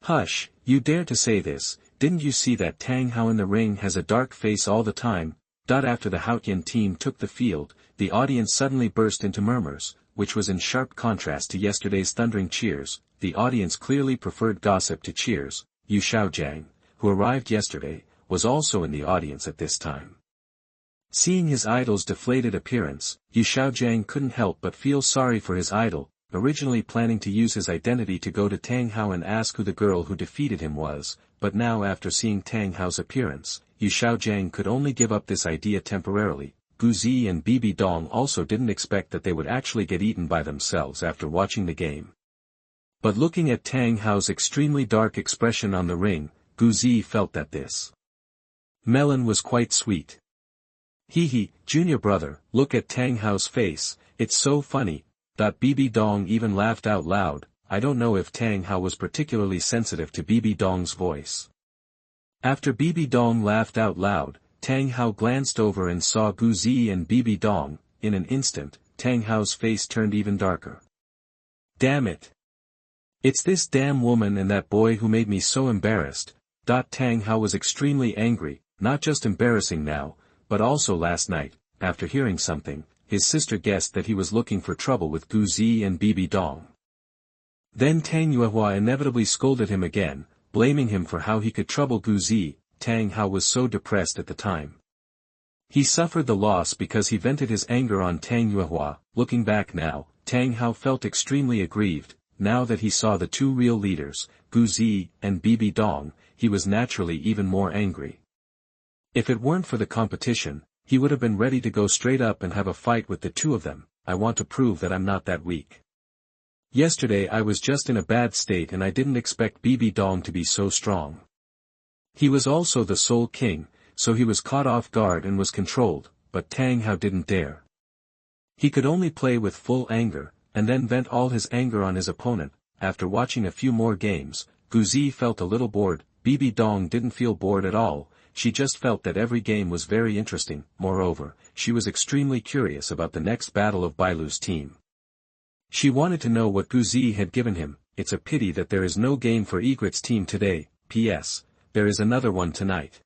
Hush, you dare to say this, didn't you see that Tang Hao in the ring has a dark face all the time? After the Haotian team took the field, the audience suddenly burst into murmurs, which was in sharp contrast to yesterday's thundering cheers. The audience clearly preferred gossip to cheers. Xiaogang, who arrived yesterday, was also in the audience at this time. Seeing his idol's deflated appearance, Xiaogang couldn't help but feel sorry for his idol, originally planning to use his identity to go to Tang Hao and ask who the girl who defeated him was, but now after seeing Tang Hao's appearance, Xiaogang could only give up this idea temporarily. Ziyi and Bibi also didn't expect that they would actually get eaten by themselves after watching the game. But looking at Tang Hao's extremely dark expression on the ring, Ziyi felt that this melon was quite sweet. Hee, junior brother, look at Tang Hao's face, it's so funny. Bibi even laughed out loud. I don't know if Tang Hao was particularly sensitive to Bibi's voice. After Bibi laughed out loud, Tang Hao glanced over and saw Ziyi and Bibi. In an instant, Tang Hao's face turned even darker. Damn it! It's this damn woman and that boy who made me so embarrassed. Tang Hao was extremely angry, not just embarrassing now, but also last night, after hearing something, his sister guessed that he was looking for trouble with Ziyi and Bibi. Then Tang Yuehua inevitably scolded him again, blaming him for how he could trouble Ziyi. Tang Hao was so depressed at the time. He suffered the loss because he vented his anger on Tang Yuehua. Looking back now, Tang Hao felt extremely aggrieved. Now that he saw the two real leaders, Ziyi and Bibi, he was naturally even more angry. If it weren't for the competition, he would have been ready to go straight up and have a fight with the two of them. I want to prove that I'm not that weak. Yesterday I was just in a bad state and I didn't expect Bibi to be so strong. He was also the Soul King, so he was caught off guard and was controlled, but Tang Hao didn't dare. He could only play with full anger, and then vent all his anger on his opponent. After watching a few more games, Ziyi felt a little bored. Bibi didn't feel bored at all, she just felt that every game was very interesting. Moreover, she was extremely curious about the next battle of Bailu's team. She wanted to know what Ziyi had given him. It's a pity that there is no game for Egret's team today. P.S. There is another one tonight.